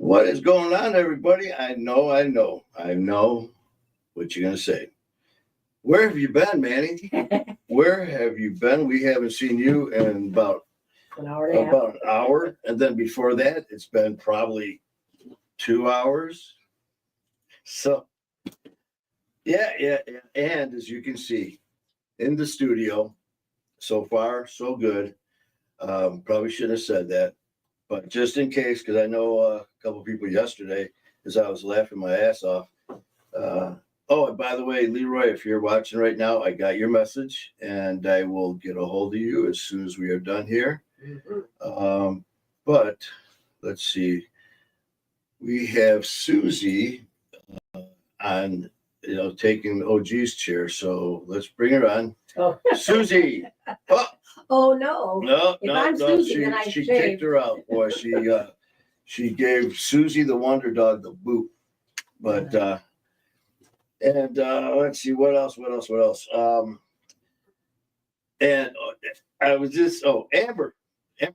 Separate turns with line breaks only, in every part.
What is going on, everybody? I know what you're going to say. Where have you been, Manny? Where have you been? We haven't seen you in about
an hour and a half.
About an hour. And then before that, it's been probably 2 hours. So, yeah. And as you can see, in the studio, so far, so good. Probably shouldn't have said that. But just in case, because I know a couple people yesterday, as I was laughing my ass off. Oh, and by the way, Leroy, if you're watching right now, I got your message, and I will get a hold of you as soon as we are done here. Mm-hmm. But let's see. We have Susie on, taking OG's chair. So let's bring her on. Oh. Susie.
Oh no!
No. She kicked her out, boy. She gave Susie the Wonder Dog the boot. But let's see what else. And I was just Amber,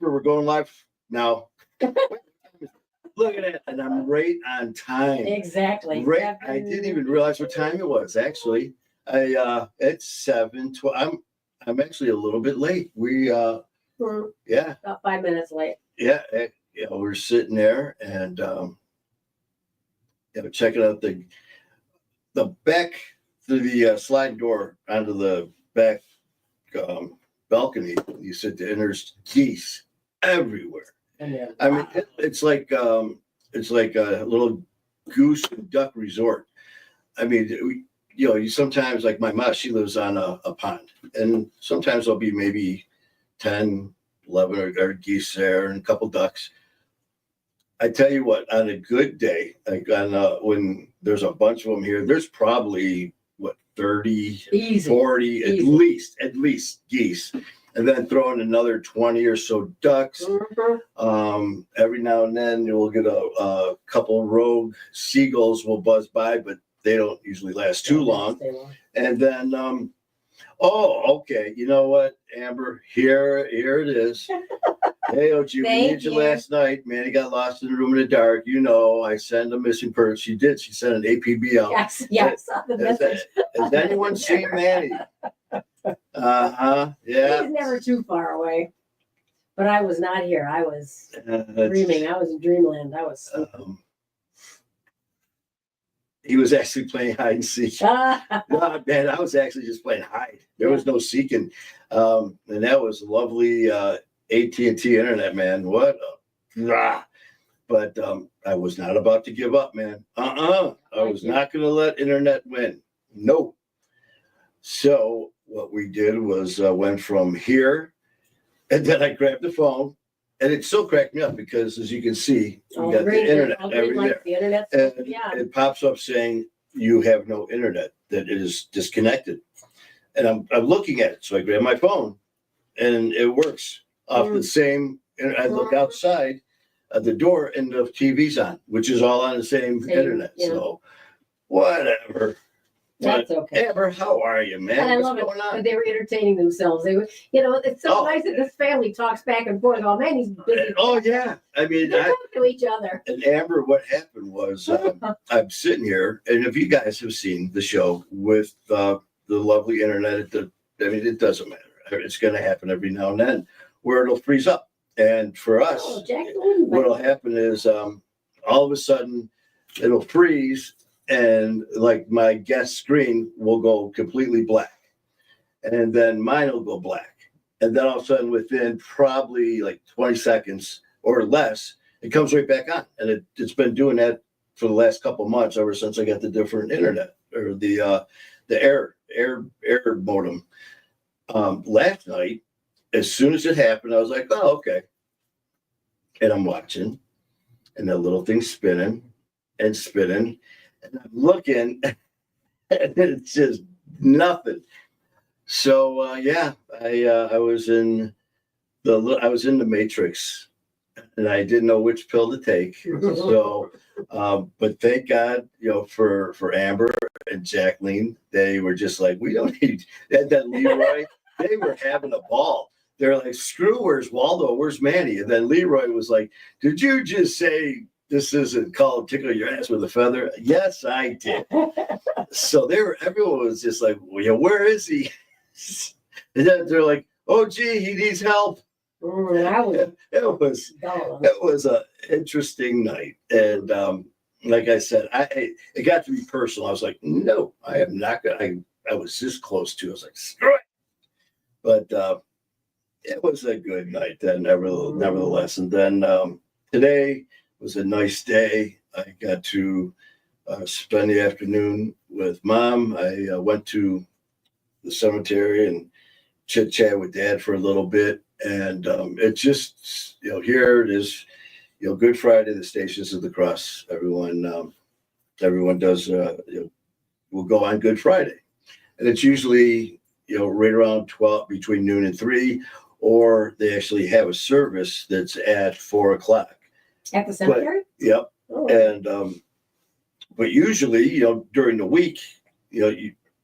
we're going live now. Look at that, and I'm right on time.
Exactly.
Right, I didn't even realize what time it was. Actually, it's 7:12. I'm actually a little bit late. About
5 minutes late.
Yeah, we're sitting there and checking out the back through the sliding door onto the back balcony. You said there's geese everywhere. I mean, it's like a little goose and duck resort. I mean, you sometimes, like my mom, she lives on a pond, and sometimes there'll be maybe 10, 11 or geese there and a couple ducks. I tell you what, on a good day, like when there's a bunch of them here, there's probably 30,
Easy.
40,
Easy.
at least geese. And then throw in another 20 or so ducks. Mm-hmm. Every now and then you'll get a couple rogue seagulls will buzz by, but they don't usually last too long. And then, okay. You know what, Amber? Here it is. Hey, OG, we needed you last night. Manny got lost in the room in the dark. I sent a missing person. She did. She sent an APB out.
Yes. I saw the message.
Has anyone seen Manny? Yeah.
He's never too far away. But I was not here. I was dreaming. I was in dreamland. I was sleeping.
He was actually playing hide and seek. God, man, I was actually just playing hide. There was no seeking. And that was lovely AT&T internet, man. What a but I was not about to give up, man. I was not going to let internet win. No. So what we did was went from here, and then I grabbed the phone, and it still cracked me up because, as you can see, we got the internet everywhere. And it pops up saying you have no internet, that it is disconnected. And I'm looking at it, so I grab my phone, and it works off the same. And I look outside at the door, and the TV's on, which is all on the same internet. Yeah. So whatever.
That's okay.
Amber, how are you, man?
And I love it. They were entertaining themselves. They were, it's so nice that this family talks back and forth. Oh man, he's busy.
Oh yeah, I mean,
they talk to each other.
And Amber, what happened was I'm sitting here, and if you guys have seen the show with the lovely internet, it doesn't matter. It's going to happen every now and then where it'll freeze up. And for us, what'll happen is all of a sudden it'll freeze. And like my guest screen will go completely black, and then mine will go black, and then all of a sudden within probably like 20 seconds or less, it comes right back on. And it's been doing that for the last couple of months, ever since I got the different internet or the air modem. Last night, as soon as it happened, I was like, oh, okay. And I'm watching, and that little thing's spinning and spinning. And I'm looking, and it's just nothing. So I was in the Matrix, and I didn't know which pill to take. So, but thank God, for Amber and Jacqueline, they were just like, we don't need that. Leroy, they were having a ball. They're like, screw, where's Waldo? Where's Manny? And then Leroy was like, did you just say this isn't called tickle your ass with a feather. Yes, I did. So everyone was just like, well, yeah, where is he? And then they're like, oh, gee, he needs help. It was an interesting night. And like I said, it got to be personal. I was like, no, I am not going to. I was this close to. I was like, screw it. But it was a good night then, nevertheless. And then today was a nice day. I got to spend the afternoon with Mom. I went to the cemetery and chit-chat with Dad for a little bit. And it just, here it is, Good Friday, the Stations of the Cross. Everyone does, will go on Good Friday. And it's usually, right around 12, between noon and 3, or they actually have a service that's at 4 o'clock.
At the cemetery?
Yep. Oh. And, but usually, during the week,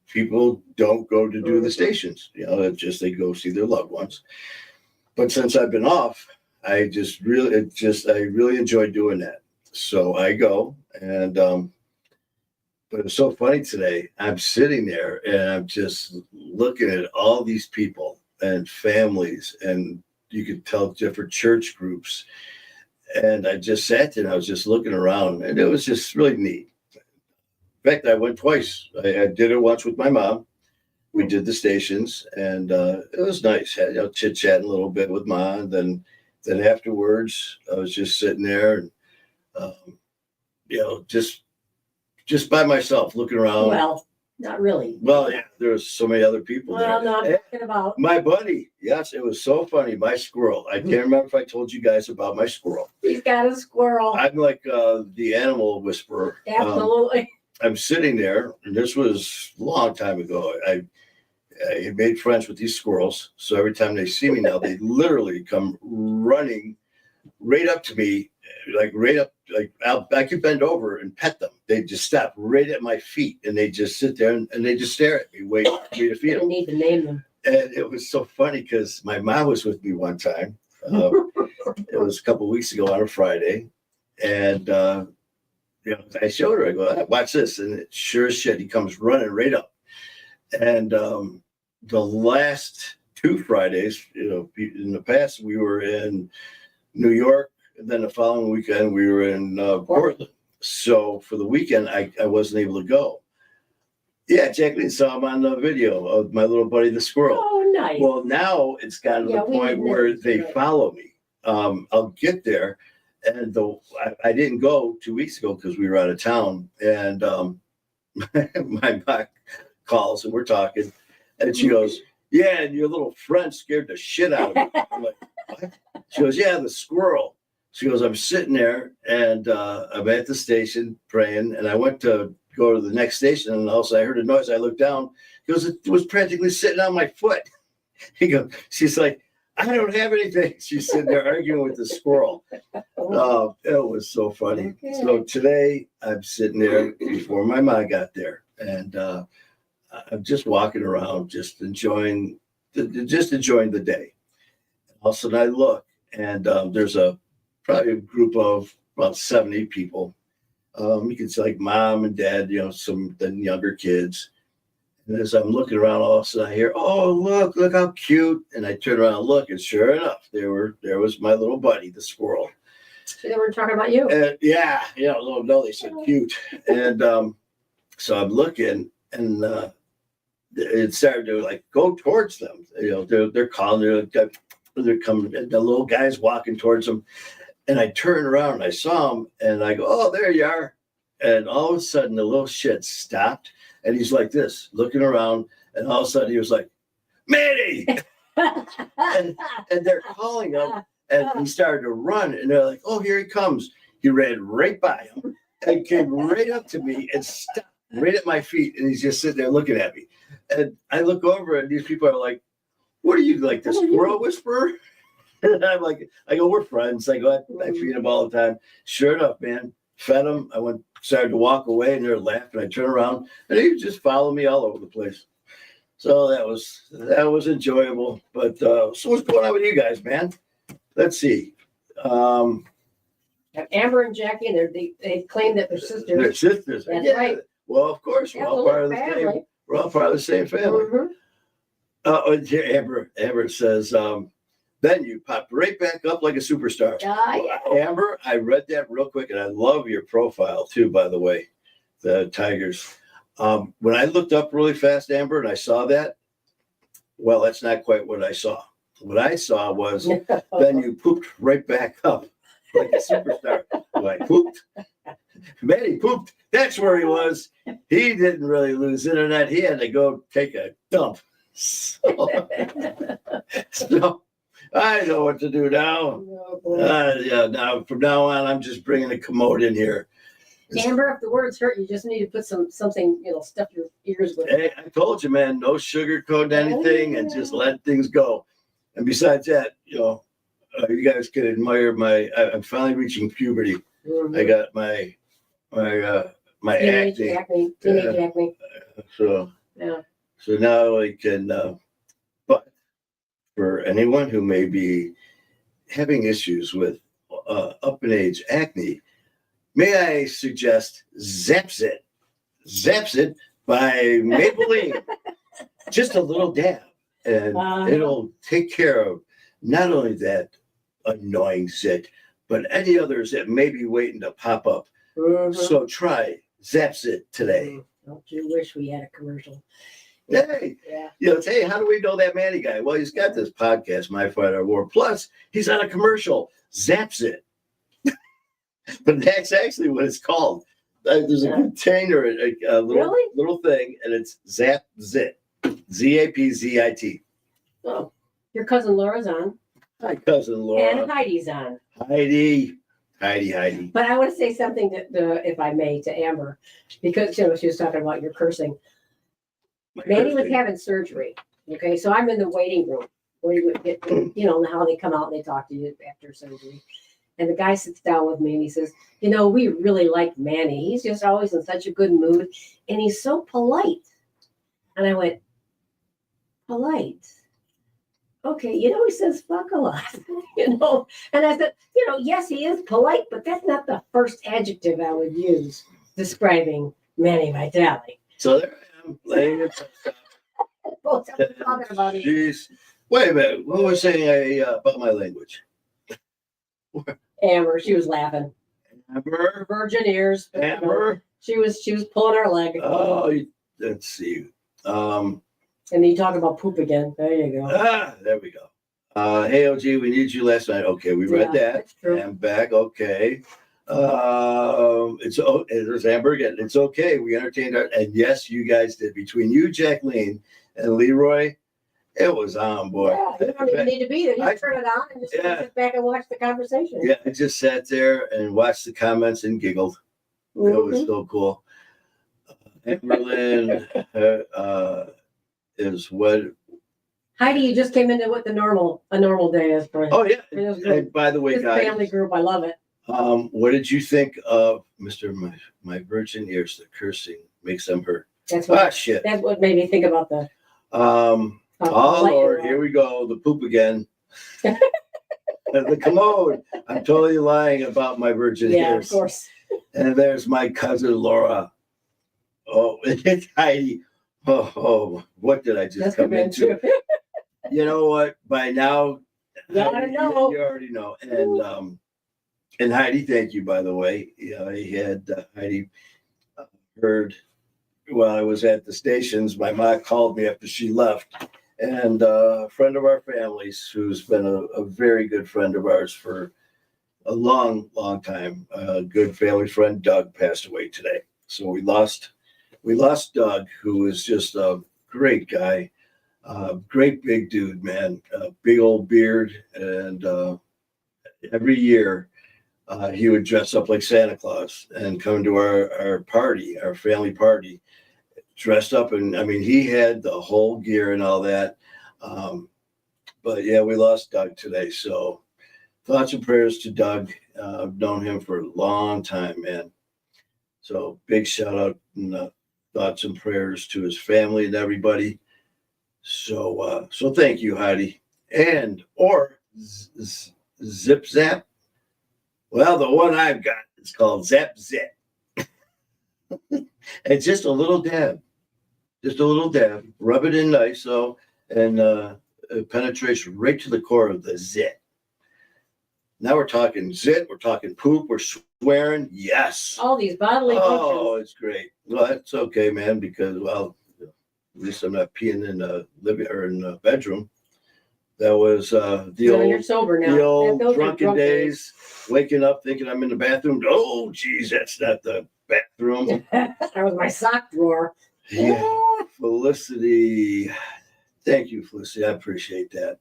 people don't go to do the stations, it's just, they go see their loved ones. But since I've been off, I really enjoy doing that. So I go and, but it's so funny today. I'm sitting there and I'm just looking at all these people and families, and you could tell different church groups. And I just sat there and I was just looking around, and it was just really neat. In fact, I went twice. I did it once with my mom. We did the stations, and it was nice. Had chit-chatting a little bit with Mom. Then afterwards, I was just sitting there and, just by myself, looking around.
Well, not really.
Well, yeah, there was so many other people
well,
there.
No, I'm talking about
my buddy. Yes, it was so funny. My squirrel. I can't remember if I told you guys about my squirrel.
He's got a squirrel.
I'm like the animal whisperer.
Absolutely.
I'm sitting there, and this was a long time ago. I made friends with these squirrels, so every time they see me now, they literally come running right up to me, I could bend over and pet them. They just stop right at my feet, and they just sit there and they just stare at me, wait for me to feed them.
You need to name them.
And it was so funny because my mom was with me one time. It was a couple of weeks ago on a Friday, and I showed her. I go, watch this, and sure as shit, he comes running right up. And the last 2 Fridays, in the past, we were in New York, and then the following weekend we were in Portland. So for the weekend, I wasn't able to go. Yeah, Jacqueline saw him on the video of my little buddy, the squirrel.
Oh, nice.
Well, now it's gotten to the point where they follow me. I'll get there, and I didn't go 2 weeks ago because we were out of town, and my mom calls and we're talking, and she goes, yeah, and your little friend scared the shit out of me. I'm like, what? She goes, yeah, the squirrel. She goes, I'm sitting there, and I'm at the station praying, and I went to go to the next station, and also I heard a noise. I looked down. He goes, it was practically sitting on my foot. She's like, I don't have anything. She's sitting there arguing with the squirrel. It was so funny. Okay. So today I'm sitting there before my mom got there, and I'm just walking around, just enjoying the day. All of a sudden I look, and there's probably a group of about 70 people. You can see like Mom and Dad, some then younger kids. And as I'm looking around, all of a sudden I hear, "Oh, look how cute!" And I turn around and look, and sure enough, there was my little buddy, the squirrel.
So they were talking about you.
And no, they said cute. And so I'm looking, and it started to go towards them. They're calling, they're coming, and the little guy's walking towards them. And I turned around and I saw him, and I go, "Oh, there you are." And all of a sudden the little shit stopped, and he's like this, looking around, and all of a sudden he was like, "Manny!" and they're calling him, and he started to run, and they're like, "Oh, here he comes." He ran right by him and came right up to me and stopped right at my feet, and he's just sitting there looking at me. And I look over, and these people are like, "What are you, like the squirrel whisperer?" And I'm like, I go, "We're friends." I go, I feed him all the time. Sure enough, man, fed him. I started to walk away, and they're laughing. I turn around, and he just followed me all over the place. So that was enjoyable. But so what's going on with you guys, man? Let's see.
Amber and Jackie, they claim that they're sisters.
They're sisters.
That's
Yeah.
right.
Well, of course,
Yeah, well, family.
we're all part of the same family.
Mhm.
Amber says, then you pop right back up like a superstar.
Yeah.
Amber, I read that real quick, and I love your profile too, by the way, the Tigers. When I looked up really fast, Amber, and I saw that, well, that's not quite what I saw. What I saw was then you pooped right back up like a superstar. Like pooped. Manny pooped. That's where he was. He didn't really lose internet. He had to go take a dump. So I know what to do now. Yeah, now from now on, I'm just bringing a commode in here.
Amber, if the words hurt, you just need to put something, stuff your ears with.
Hey, I told you, man, no sugarcoat anything and just let things go. And besides that, you guys can admire I'm finally reaching puberty.
Mm-hmm.
I got my
teenage
acne.
acne.
So
Yeah.
So now I can, but for anyone who may be having issues with up in age acne, may I suggest Zapsit. Zapsit by Maybelline. Just a little dab, and it'll take care of not only that annoying zit, but any others that may be waiting to pop up.
Mm-hmm.
So try Zapsit today.
Don't you wish we had a commercial?
Hey, hey, how do we know that Manny guy? Well, he's got this podcast, My Fight Our War. Plus, he's on a commercial. Zapsit. But that's actually what it's called. There's a container, a little thing, and it's Zapzit. Zapzit.
Oh, your cousin Laura's on.
Hi, cousin Laura.
And Heidi's on.
Heidi.
But I want to say something, if I may, to Amber, because she was talking about your cursing. Manny was having surgery. Okay, so I'm in the waiting room where you would get, how they come out and they talk to you after surgery. And the guy sits down with me and he says, we really like Manny. He's just always in such a good mood and he's so polite. And I went, polite? Okay, he says fuck a lot, And I said, yes, he is polite, but that's not the first adjective I would use describing Manny Vitale.
So there I am, laying it.
Talking about it.
Jeez. Wait a minute. What was saying about my language?
Amber, she was laughing.
Amber?
Virgin ears.
Amber?
She was pulling our leg.
Oh, let's see.
And then you talk about poop again. There you go.
There we go. Hey, OG, we need you last night. Okay, we read that.
That's true.
I'm back. Okay. There's Amber again. It's okay. We entertained her. And yes, you guys did. Between you, Jacqueline, and Leroy, it was on, boy.
Yeah, you don't even need to be there. You turn it on and just sit back and watch the conversation.
Yeah, I just sat there and watched the comments and giggled.
Mm-hmm.
It was so cool. Amberlyn is what.
Heidi, you just came into what a normal day is for.
Oh yeah, and by the way,
this
guys,
family group, I love it.
What did you think of Mr. My virgin ears? The cursing makes them hurt.
That's what.
Shit.
That's what made me think about the.
Oh Lord, here we go. The poop again. The commode. I'm totally lying about my virgin ears.
Yeah, of course.
And there's my cousin Laura. Oh, it's Heidi. Oh, what did I just come into? You know what? By now,
you
already know. And Heidi, thank you, by the way. I had Heidi heard while I was at the stations. My mom called me after she left. And a friend of our family's, who's been a very good friend of ours for a long, long time, a good family friend, Doug, passed away today. So we lost Doug, who was just a great guy, great big dude, man, big old beard. And every year he would dress up like Santa Claus and come to our party, our family party, dressed up. And I mean, he had the whole gear and all that. But yeah, we lost Doug today. So thoughts and prayers to Doug. I've known him for a long time, man. So big shout out and thoughts and prayers to his family and everybody. So thank you, Heidi. And or Zip Zap. Well, the one I've got is called Zap Zit. It's just a little dab. Just a little dab. Rub it in nice, so, and it penetrates right to the core of the zit. Now we're talking zit, we're talking poop, we're swearing. Yes.
All these bodily
Oh,
functions.
it's great. Well, that's okay, man, because, well, at least I'm not peeing in the living or in the bedroom. That was the
So you're
old,
sober now.
the old
Those are
drunken
drunk
days, waking up thinking I'm in the bathroom. Oh, geez, that's not the bathroom.
That was my sock drawer.
Yeah. Felicity. Thank you, Felicity. I appreciate that.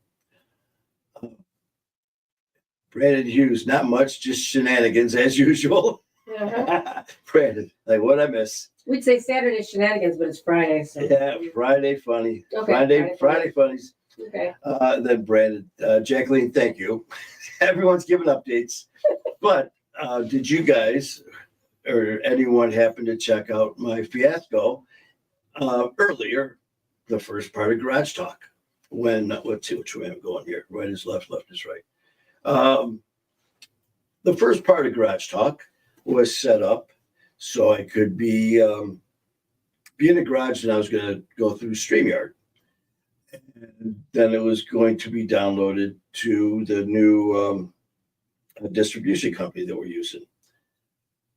Brandon Hughes, not much, just shenanigans as usual.
Uh-huh.
Brandon, like what I miss.
We'd say Saturday shenanigans, but it's Friday. So.
Yeah, Friday funny.
Okay,
Friday funnies.
Okay.
Then Brandon, Jacqueline, thank you. Everyone's giving updates. But did you guys or anyone happen to check out my fiasco earlier, the first part of Garage Talk? When, let's see which way I'm going here. Right is left, left is right. The first part of Garage Talk was set up so I could be in the garage, and I was going to go through StreamYard. And then it was going to be downloaded to the new distribution company that we're using.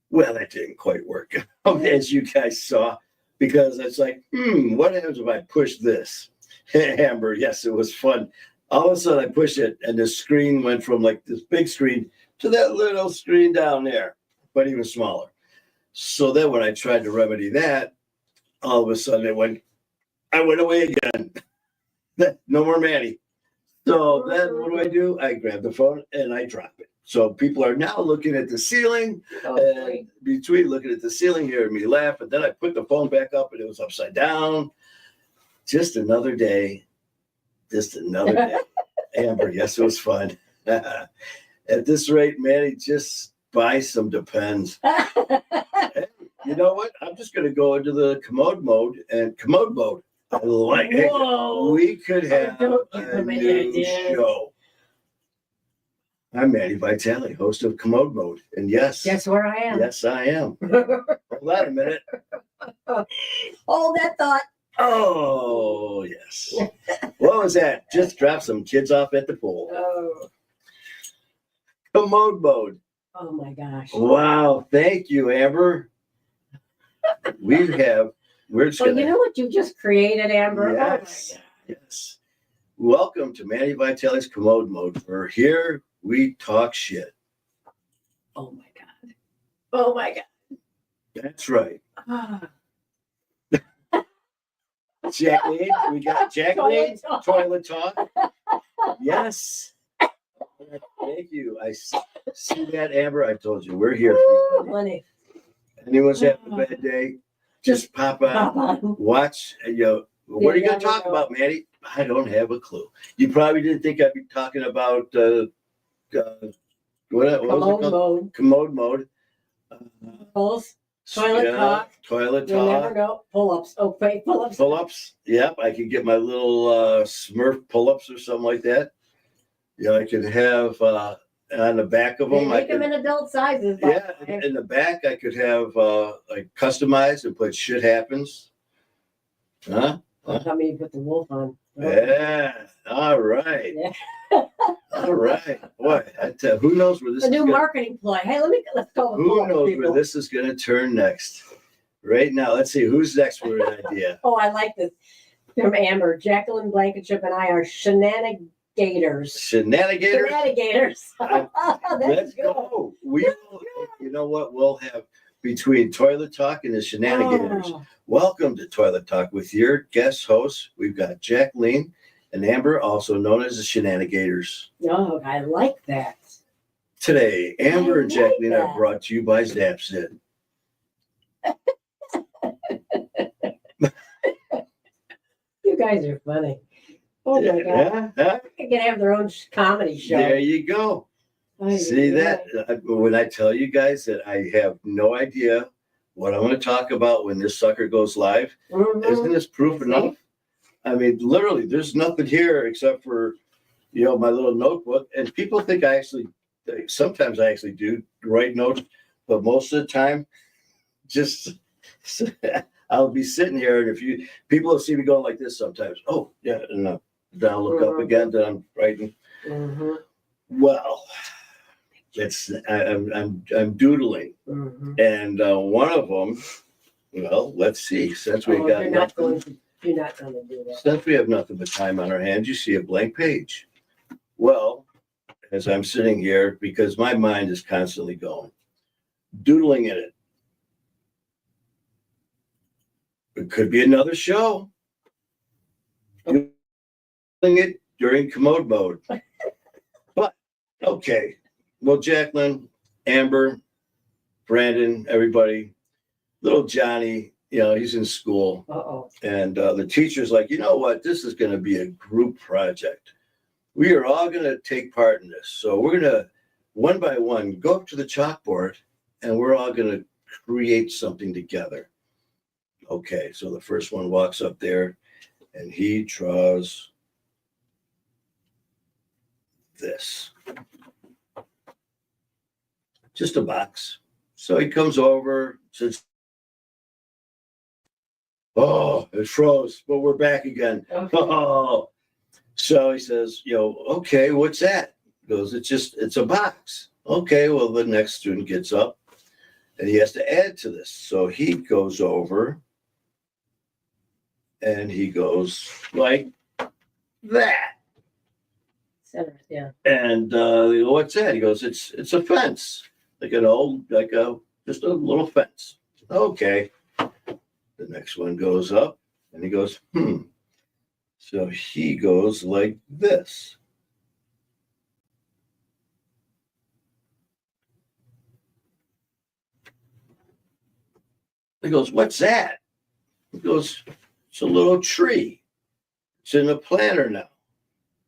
Well, that didn't quite work out, as you guys saw, because it's like, what happens if I push this? Amber, yes, it was fun. All of a sudden I push it and the screen went from like this big screen to that little screen down there, but even smaller. So then when I tried to remedy that, all of a sudden I went away again. No more Manny. So then what do? I grab the phone and I drop it. So people are now looking at the ceiling, and between looking at the ceiling, hearing me laugh, and then I put the phone back up and it was upside down. Just another day. Just another day. Amber, yes, it was fun. At this rate, Manny, just buy some Depends. Hey, you know what? I'm just going to go into the commode mode. I like it. We could have a new show. I'm Manny Vitale, host of Commode Mode. And yes.
Guess where I am?
Yes, I am. Hold on a minute.
Hold that thought.
Oh, yes. What was that? Just drop some kids off at the pool.
Oh.
Commode Mode.
Oh my gosh.
Wow. Thank you, Amber. We're just
Well, you know what you just created, Amber?
Yes. Yes. Welcome to Manny Vitale's Commode Mode. We're here. We talk shit.
Oh my God. Oh my God.
That's right.
Ah.
Jacqueline, we got Jacqueline, toilet talk. Yes. Thank you. I see that, Amber. I told you, we're here for you.
Honey.
Anyone's having a bad day, just pop on. Watch. What are you going to talk about, Manny? I don't have a clue. You probably didn't think I'd be talking about what was it called? Commode Mode.
Pulse. Toilet talk.
Toilet
You'll
talk.
never know. Pull-ups. Oh, wait, pull-ups.
Pull-ups. Yep, I could get my little Smurf pull-ups or something like that. I could have on the back of them.
They make them in adult sizes.
Yeah, in the back I could have like customized and put shit happens. Huh?
How many you put the wolf on?
Yeah. All right.
Yeah.
All right. Boy, who knows where this
a
is
new
gonna,
marketing ploy. Hey, let's go.
Who knows where this is going to turn next? Right now, let's see who's next for an idea.
Oh, I like this from Amber. Jacqueline Blankenship and I are shenanigators.
Shenanigators.
Shenanigators.
Let's go. We will, you know what? We'll have between Toilet Talk and the Shenanigators.
Oh.
Welcome to Toilet Talk with your guest hosts. We've got Jacqueline and Amber, also known as the Shenanigators.
Oh, I like that.
Today, Amber and Jacqueline
that.
are brought to you by Zapsit.
You guys are funny. Oh my God.
Yeah.
They can have their own comedy show.
There you go. See that? When I tell you guys that I have no idea what I'm going to talk about when this sucker goes live, isn't this proof enough? I mean, literally, there's nothing here except for, my little notebook. And people think I actually sometimes I actually do write notes, but most of the time, just I'll be sitting here, and if people will see me going like this sometimes. Oh yeah, and then I'll look up again. Then I'm writing.
Mm-hmm.
Well, I'm doodling, and one of them. Well, let's see. Since we got
you're not going to do that.
Since we have nothing but time on our hands, you see a blank page. Well, as I'm sitting here, because my mind is constantly going, doodling in it. It could be another show. Doing it during commode mode. But okay. Well, Jacqueline, Amber, Brandon, everybody, little Johnny, he's in school. And the teacher's like, you know what? This is going to be a group project. We are all going to take part in this. So we're going to, one by one, go up to the chalkboard, and we're all going to create something together. Okay, so the first one walks up there, and he draws this. Just a box. So he comes over, says, oh, it froze, but we're back again.
Okay.
Oh. So he says, okay, what's that? He goes, it's a box. Okay, well, the next student gets up, and he has to add to this. So he goes over, and he goes like that.
Center, yeah.
And they go, what's that? He goes, it's a fence, just a little fence. Okay. The next one goes up, and he goes, So he goes like this. He goes, what's that? He goes, it's a little tree. It's in a planter now.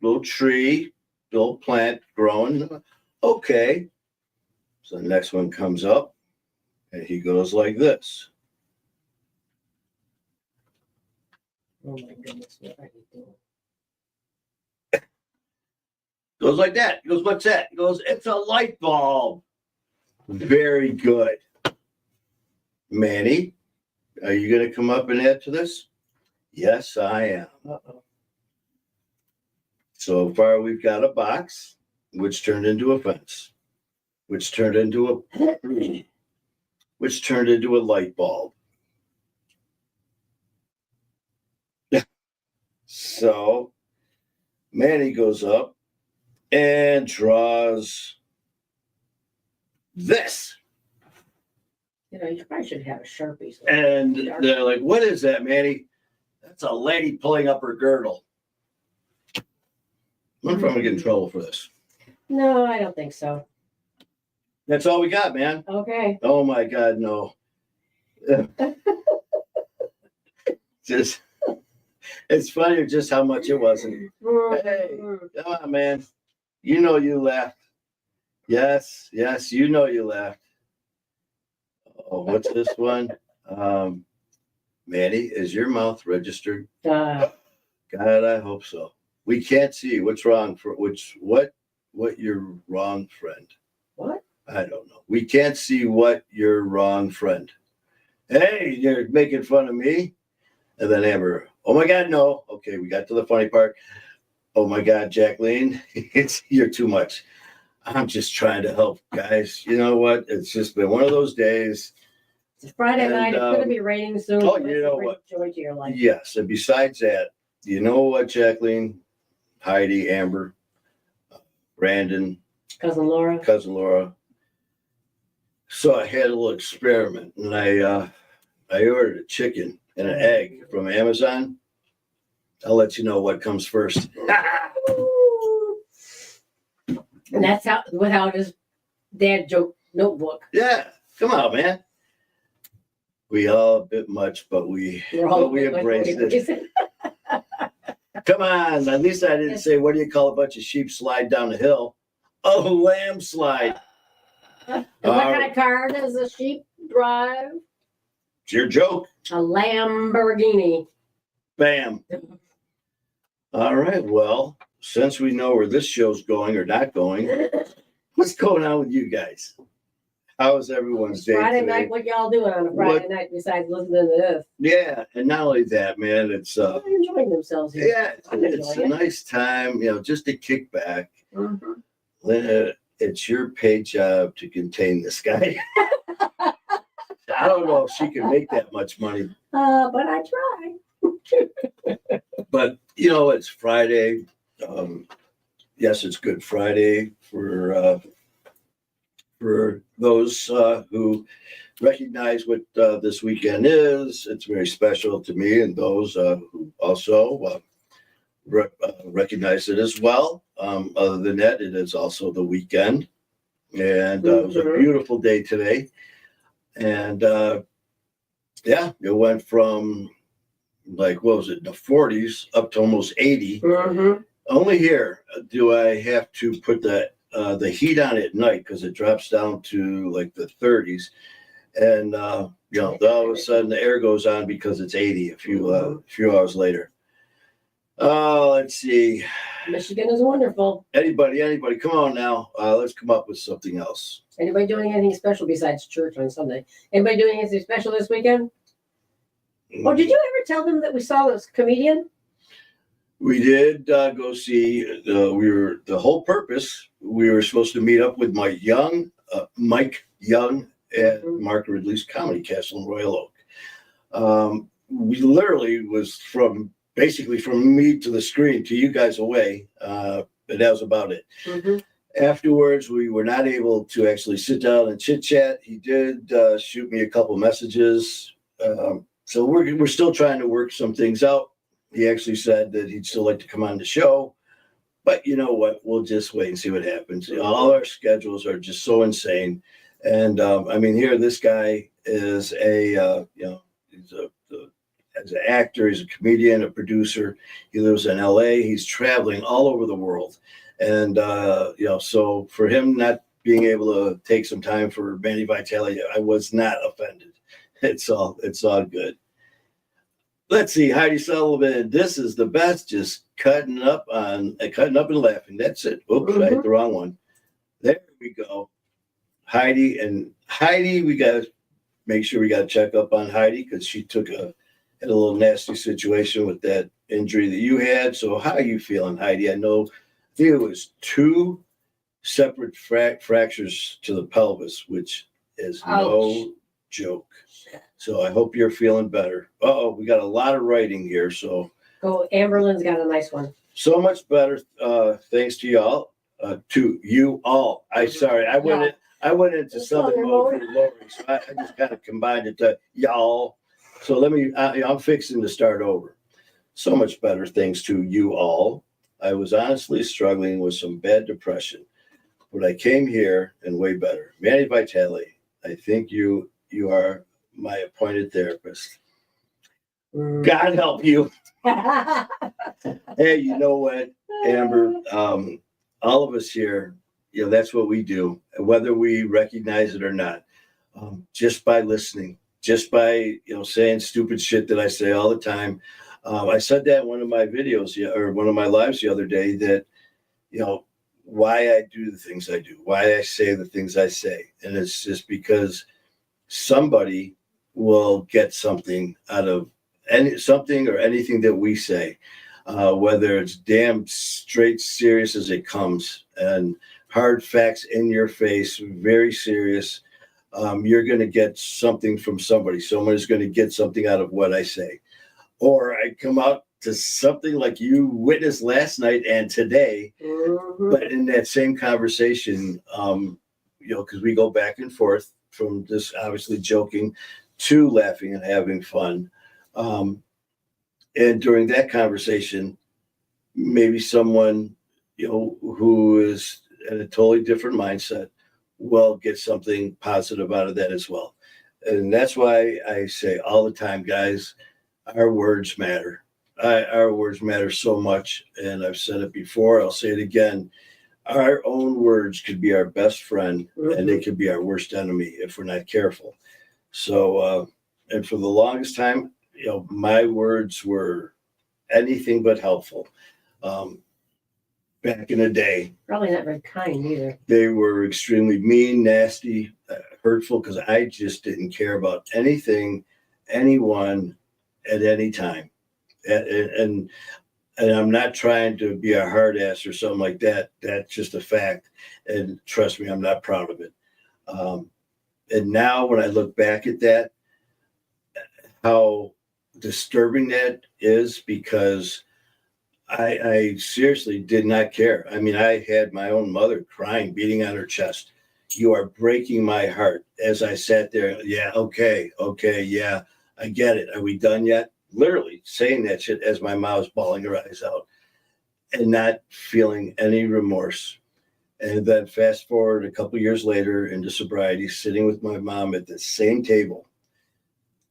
Little tree, little plant growing. Okay. So the next one comes up, and he goes like this.
Oh my goodness, what are you doing?
Goes like that. He goes, what's that? He goes, it's a light bulb. Very good. Manny, are you going to come up and add to this? Yes, I am. So far, we've got a box, which turned into a fence, which turned into a light bulb. So Manny goes up and draws this.
You probably should have a Sharpie.
And they're like, what is that, Manny? That's a lady pulling up her girdle. I wonder if I'm going to get in trouble for this.
No, I don't think so.
That's all we got, man.
Okay.
Oh, my God, no. It's funny just how much it wasn't. Hey, come on, man. You know you laughed. Yes, you know you laughed. Oh, what's this one? Manny, is your mouth registered? God, I hope so. We can't see what's wrong what you're wrong, friend.
What?
I don't know. We can't see what you're wrong, friend. Hey, you're making fun of me. And then Amber, oh my God, no. Okay, we got to the funny part. Oh my God, Jacqueline, you're too much. I'm just trying to help, guys. You know what? It's just been one of those days.
It's Friday night. It's going to be raining soon.
Oh, you know what?
Joy to your life.
Yes, and besides that, you know what, Jacqueline, Heidi, Amber, Brandon,
Cousin Laura. So I had a little experiment, and I ordered a chicken and an egg from Amazon. I'll let you know what comes first. And that's without his dad joke notebook.
Yeah, come on, man. We all a bit much, but we embrace it. Come on, at least I didn't say, what do you call a bunch of sheep slide down the hill? A lamb slide.
And what kind of car does a sheep drive?
It's your joke.
A Lamborghini.
Bam. All right, well, since we know where this show's going or not going, What's going on with you guys? How was everyone's day
Friday
today?
night, what y'all doing on a Friday night besides listening to this?
Yeah, and not only that, man, it's
They're enjoying themselves here.
yeah,
I'm
it's a
enjoying it.
nice time, just to kick back.
Mhm.
It's your paid job to contain this guy. I don't know if she can make that much money,
But I try.
but it's Friday. Yes, it's Good Friday for those who recognize what this weekend is. It's very special to me and those who also recognize it as well. Other than that, it is also the weekend, and it was a beautiful day today. And yeah, it went from like, what was it, in the 40s up to almost 80. Only here do I have to put the heat on at night because it drops down to like the 30s. And all of a sudden the air goes on because it's 80 a few hours later. Let's see.
Michigan is wonderful.
Anybody, come on now. Let's come up with something else.
Anybody doing anything special besides church on Sunday? Anybody doing anything special this weekend? Oh, did you ever tell them that we saw this comedian?
We did go see. The whole purpose. We were supposed to meet up with Mike Young at Mark Ridley's Comedy Castle in Royal Oak. We literally was basically from me to the screen to you guys away, but that was about it. Afterwards, we were not able to actually sit down and chit chat. He did shoot me a couple messages, so we're still trying to work some things out. He actually said that he'd still like to come on the show, but you know what? We'll just wait and see what happens. All our schedules are just so insane, and I mean, here this guy is he's as an actor, he's a comedian, a producer. He lives in LA. He's traveling all over the world. And, so for him not being able to take some time for Manny Vitale, I was not offended. It's all good. Let's see, Heidi Sullivan. This is the best. Just cutting up and laughing. That's it. Oops, I hit the wrong one. There we go. Heidi, we got to make sure we got to check up on Heidi because she had a little nasty situation with that injury that you had. So how are you feeling, Heidi? I think it was 2 separate fractures to the pelvis, which is no joke. So I hope you're feeling better. We got a lot of writing here. So
Amberlin's got a nice one.
So much better. Thanks to y'all. To you all. I went into Southern mode for Lori, so I just kind of combined it to y'all. So I'm fixing to start over. So much better thanks to you all. I was honestly struggling with some bad depression, but I came here and way better. Manny Vitale, I think you are my appointed therapist. God help you. Hey, you know what, Amber? All of us here, that's what we do, whether we recognize it or not. Just by listening, just by saying stupid shit that I say all the time. I said that in one of my videos or one of my lives the other day that why I do the things I do, why I say the things I say, and it's just because somebody will get something out of something or anything that we say, whether it's damn straight serious as it comes and hard facts in your face, very serious. You're going to get something from somebody. Someone is going to get something out of what I say. Or I come out to something like you witnessed last night and today, but in that same conversation, because we go back and forth from just obviously joking to laughing and having fun. And during that conversation, maybe someone, who is in a totally different mindset will get something positive out of that as well. And that's why I say all the time, guys, our words matter. Our words matter so much. And I've said it before, I'll say it again. Our own words could be our best friend and they could be our worst enemy if we're not careful. So, and for the longest time, my words were anything but helpful. back in the day.
Probably not very kind either.
They were extremely mean, nasty, hurtful, because I just didn't care about anything, anyone at any time. And I'm not trying to be a hard ass or something like that. That's just a fact. And trust me, I'm not proud of it. And now when I look back at that, how disturbing that is, because I seriously did not care. I mean, I had my own mother crying, beating on her chest. You are breaking my heart. As I sat there, yeah, okay, yeah, I get it. Are we done yet? Literally saying that shit as my mom was bawling her eyes out and not feeling any remorse. And then fast forward a couple years later into sobriety, sitting with my mom at the same table,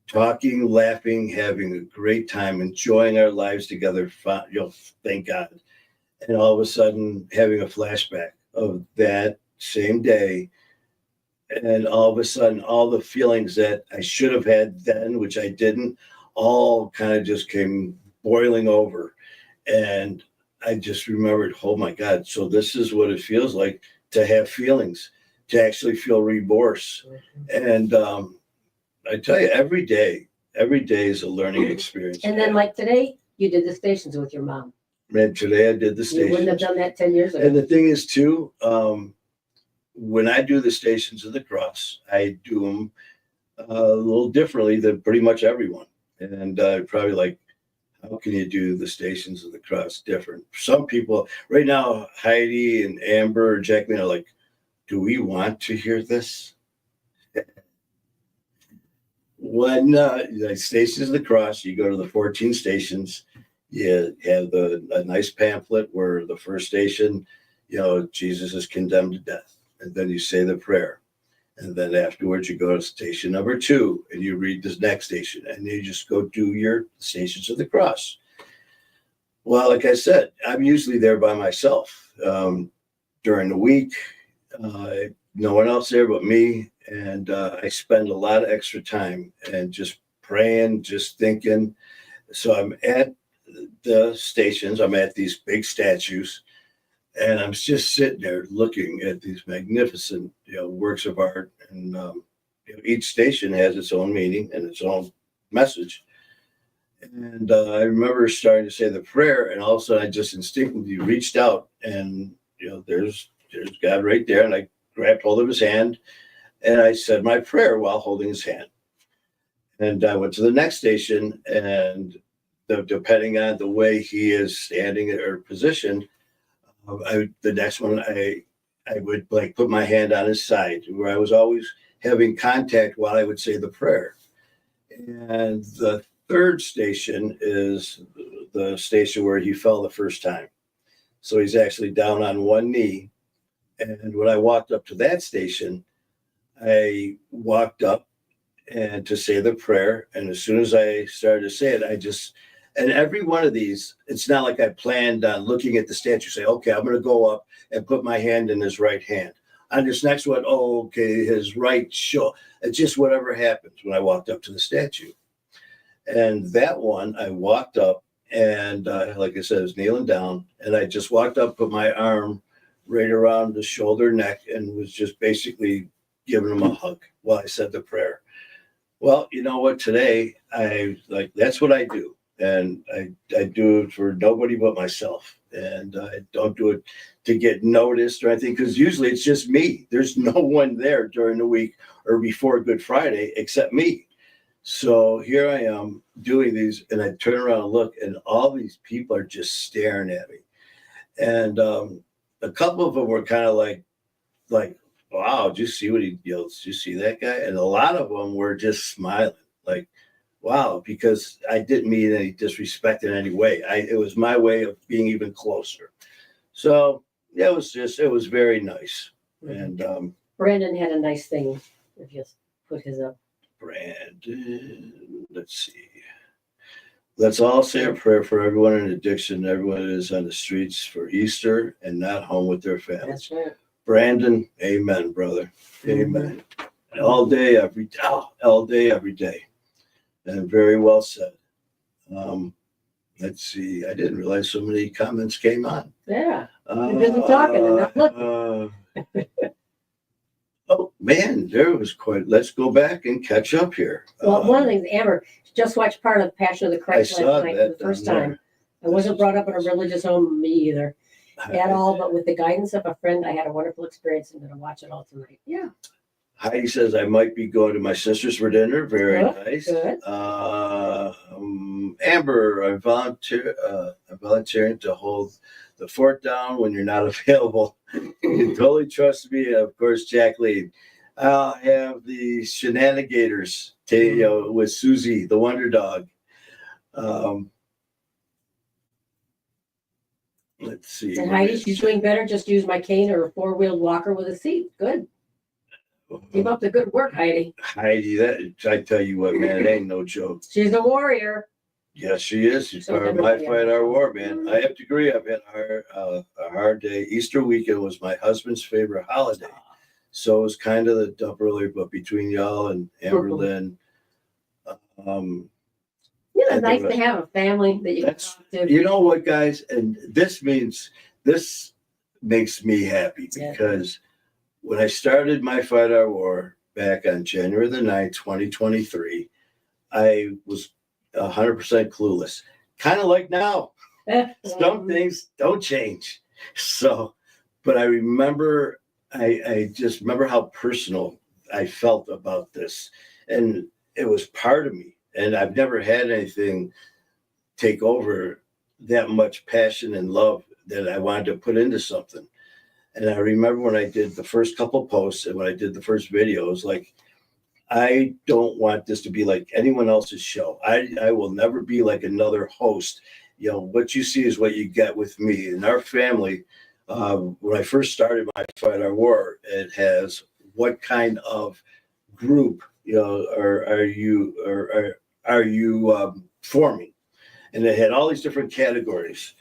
talking, laughing, having a great time, enjoying our lives together. Thank God. And all of a sudden having a flashback of that same day. And all of a sudden, all the feelings that I should have had then, which I didn't, all kind of just came boiling over. And I just remembered, oh my God, so this is what it feels like to have feelings, to actually feel remorse. And I tell you, every day is a learning experience.
And then like today, you did the stations with your mom.
And today I did the stations.
You wouldn't have done that 10 years ago.
And the thing is too, when I do the Stations of the Cross, I do them a little differently than pretty much everyone. And probably like, how can you do the Stations of the Cross different? Some people right now, Heidi and Amber and Jacqueline are like, do we want to hear this? When the Stations of the Cross, you go to the 14 stations, you have a nice pamphlet where the first station, Jesus is condemned to death. And then you say the prayer. And then afterwards, you go to station number 2 and you read this next station and you just go do your Stations of the Cross. Well, like I said, I'm usually there by myself during the week. No one else there but me. And I spend a lot of extra time and just praying, just thinking. So I'm at the stations. I'm at these big statues. And I'm just sitting there looking at these magnificent, works of art. And each station has its own meaning and its own message. And I remember starting to say the prayer, and all of a sudden I just instinctively reached out, and there's God right there, and I grabbed hold of his hand, and I said my prayer while holding his hand. And I went to the next station, and depending on the way he is standing or positioned, the next one I would like put my hand on his side, where I was always having contact while I would say the prayer. And the third station is the station where he fell the first time. So he's actually down on one knee. And when I walked up to that station, I walked up and to say the prayer. And as soon as I started to say it, and every one of these, it's not like I planned on looking at the statue, say, okay, I'm going to go up and put my hand in his right hand. On this next one, okay, his right shoulder. It's just whatever happens when I walked up to the statue. And that one, I walked up and like I said, I was kneeling down, and I just walked up, put my arm right around the shoulder, neck, and was just basically giving him a hug while I said the prayer. Well, you know what? Today, that's what I do. And I do it for nobody but myself. And I don't do it to get noticed or anything, because usually it's just me. There's no one there during the week or before Good Friday except me. So here I am doing these, and I turn around and look, and all these people are just staring at me. And a couple of them were kind of like, wow, did you see what he yelled? Did you see that guy? And a lot of them were just smiling, like, wow, because I didn't mean any disrespect in any way. It was my way of being even closer. So yeah, it was very nice. And
Brandon had a nice thing. If you put his up.
Brandon, let's see. Let's all say a prayer for everyone in addiction, everyone that is on the streets for Easter and not home with their families.
That's right.
Brandon, amen, brother. Amen. All day, every day. And very well said. Let's see. I didn't realize so many comments came on.
Yeah. You're busy talking and not looking.
Oh man, there was quite. Let's go back and catch up here.
Well, one of the things, Amber, just watched part of Passion of the Christ
I saw
last night
that
for the first
down
time. I wasn't brought up in a religious home, me either,
there.
at all. But with the guidance of a friend, I had a wonderful experience. I'm going to watch it all tonight. Yeah.
Heidi says I might be going to my sister's for dinner. Very
Good,
nice.
good.
Amber, I'm volunteering to hold the fort down when you're not available. You can totally trust me. Of course, Jacqueline. I'll have the shenanigators, with Susie, the Wonder Dog. Let's see.
And Heidi, she's doing better. Just use my cane or a four-wheeled walker with a seat. Good. Keep up the good work, Heidi.
Heidi, that I tell you what, man, it ain't no joke.
She's a warrior.
Yes, she is. She's
So
part of my
everybody
fight, our
else.
war, man. I have to agree. I've had a hard day. Easter weekend was my husband's favorite holiday, so it was kind of the dump earlier. But between y'all and Amberlynn,
Yeah, it's nice to have a family that you can
that's
talk to.
you know what, guys, and this makes me happy because when I started my fight, our war back on January the 9th, 2023, I was 100% clueless. Kind of like now. Some things don't change. So, but I remember, I just remember how personal I felt about this. And it was part of me. And I've never had anything take over that much passion and love that I wanted to put into something. And I remember when I did the first couple posts and when I did the first videos, like, I don't want this to be like anyone else's show. I will never be like another host. What you see is what you get with me and our family. When I first started my Fight Our War, it has what kind of group are you forming? And it had all these different categories.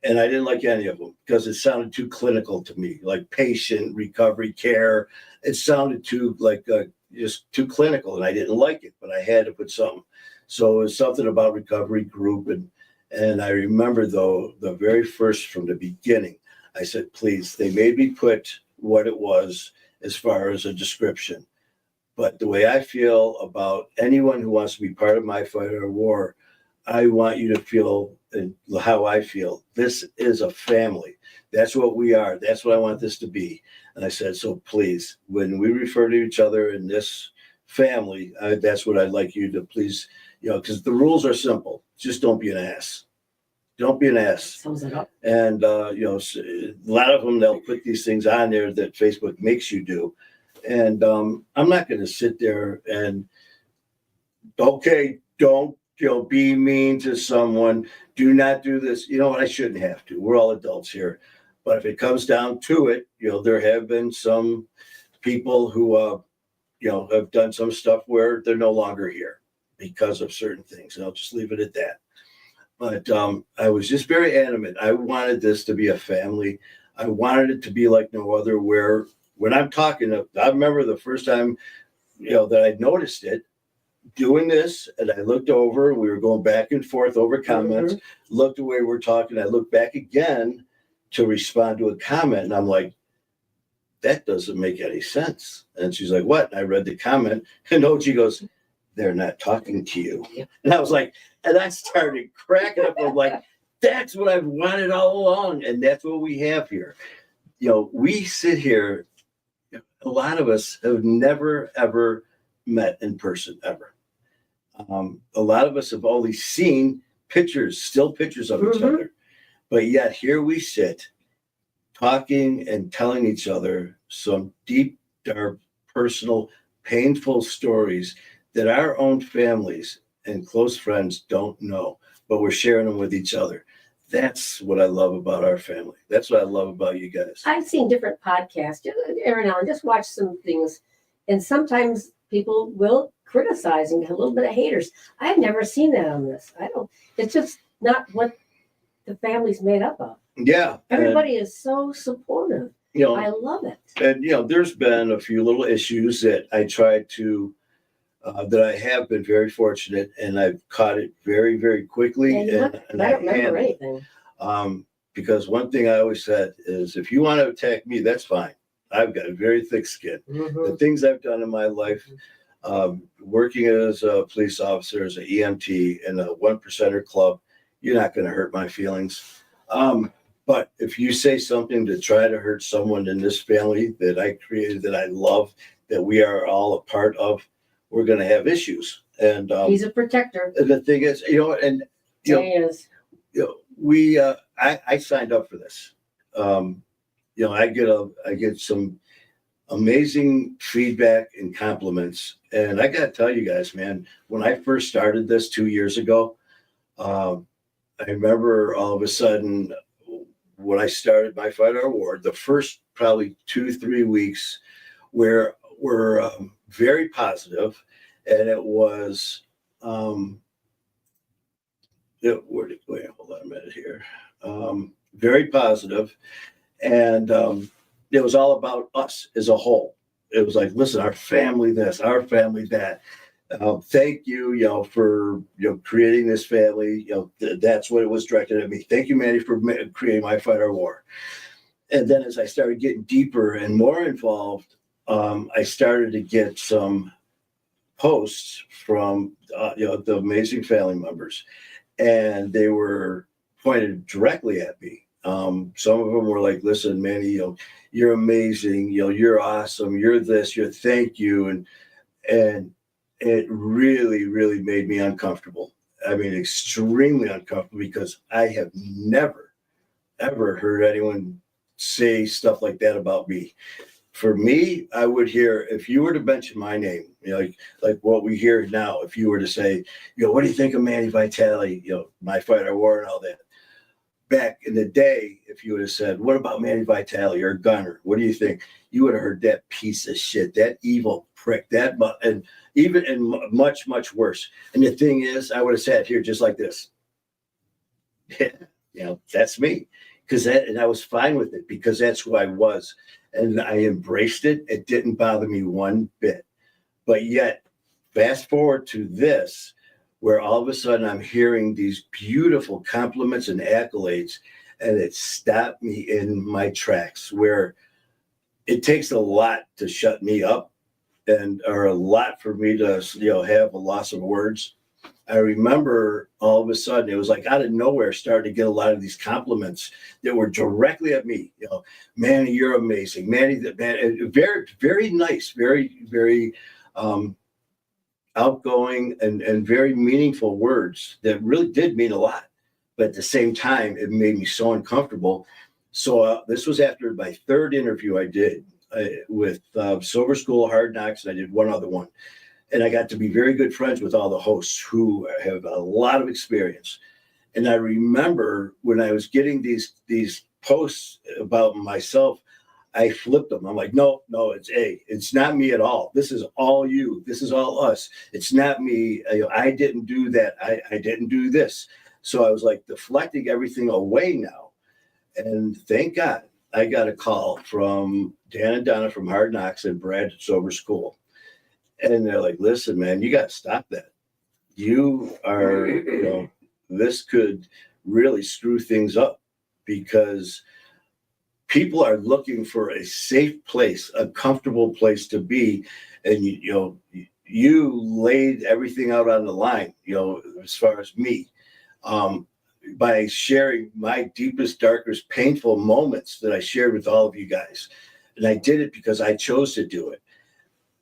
And I didn't like any of them because it sounded too clinical to me, like patient, recovery, care. It sounded too like just too clinical, and I didn't like it, but I had to put something. So it was something about recovery group. And I remember, though, the very first from the beginning, I said, please, they made me put what it was as far as a description. But the way I feel about anyone who wants to be part of my fight or war, I want you to feel how I feel. This is a family. That's what we are. That's what I want this to be. And I said, so please, when we refer to each other in this family, that's what I'd like you to please, because the rules are simple. Just don't be an ass. Don't be an ass.
Sums it up.
And, a lot of them, they'll put these things on there that Facebook makes you do. And I'm not going to sit there and, okay, don't, be mean to someone. Do not do this. You know what? I shouldn't have to. We're all adults here. But if it comes down to it, there have been some people who, have done some stuff where they're no longer here because of certain things. And I'll just leave it at that. But I was just very adamant. I wanted this to be a family. I wanted it to be like no other, where when I'm talking, I remember the first time, that I noticed it, doing this, and I looked over, we were going back and forth over comments, looked the way we're talking, I looked back again to respond to a comment, and I'm like, that doesn't make any sense. And she's like, what? And I read the comment, and OG goes, they're not talking to you. And I was like, and I started cracking up. I'm like, that's what I've wanted all along, and that's what we have here. We sit here, a lot of us have never, ever met in person, ever. A lot of us have only seen pictures, still pictures of each other, but yet here we sit talking and telling each other some deep, dark, personal, painful stories that our own families and close friends don't know, but we're sharing them with each other. That's what I love about our family. That's what I love about you guys.
I've seen different podcasts every now and just watch some things, and sometimes people will criticize and a little bit of haters. I've never seen that on this. It's just not what the family's made up of.
Yeah.
Everybody is so supportive. I love it.
And, there's been a few little issues that I tried to, that I have been very fortunate, and I've caught it very, very quickly.
And I don't remember anything.
because one thing I always said is, if you want to attack me, that's fine. I've got a very thick skin. The things I've done in my life, working as a police officer, as an EMT in a 1%er club, you're not going to hurt my feelings. But if you say something to try to hurt someone in this family that I created, that I love, that we are all a part of, we're going to have issues. And
he's a protector.
the thing is, I signed up for this. I get some amazing feedback and compliments. And I got to tell you guys, man, when I first started this 2 years ago, I remember all of a sudden when I started my Fight Our War, the first probably 2-3 weeks were very positive, and it was hold on a minute here. Very positive, and it was all about us as a whole. It was like, listen, our family this, our family that. Thank you, for creating this family. That's what it was directed at me. Thank you, Manny, for creating my Fight Our War. And then as I started getting deeper and more involved, I started to get some posts from the amazing family members, and they were pointed directly at me. Some of them were like, "Listen, Manny, you're amazing. You're awesome. You're this. You're thank you." And it really, really made me uncomfortable. I mean, extremely uncomfortable, because I have never, ever heard anyone say stuff like that about me. For me, I would hear, if you were to mention my name, like what we hear now, if you were to say, what do you think of Manny Vitale, my Fight Our War and all that. Back in the day, if you would have said, what about Manny Vitale or Gunner? What do you think? You would have heard that piece of shit, that evil prick, and much, much worse. And the thing is, I would have sat here just like this. That's me. And I was fine with it, because that's who I was. And I embraced it. It didn't bother me one bit. But yet, fast forward to this, where all of a sudden I'm hearing these beautiful compliments and accolades, and it stopped me in my tracks, where it takes a lot to shut me up, or a lot for me to have a loss of words. I remember all of a sudden, it was like out of nowhere, started to get a lot of these compliments that were directly at me. Manny, you're amazing. Manny, very, very nice, very, very outgoing and very meaningful words that really did mean a lot. But at the same time, it made me so uncomfortable. So this was after my third interview I did with Silver School Hard Knocks, and I did one other one. And I got to be very good friends with all the hosts who have a lot of experience. And I remember when I was getting these posts about myself, I flipped them. I'm like, no, it's not me at all. This is all you. This is all us. It's not me. I didn't do that. I didn't do this. So I was like deflecting everything away now. And thank God I got a call from Dan and Donna from Hard Knocks and Brad at Sober School. And they're like, listen, man, you got to stop that. You are, this could really screw things up, because people are looking for a safe place, a comfortable place to be. And, you laid everything out on the line, as far as me, by sharing my deepest, darkest, painful moments that I shared with all of you guys. And I did it because I chose to do it.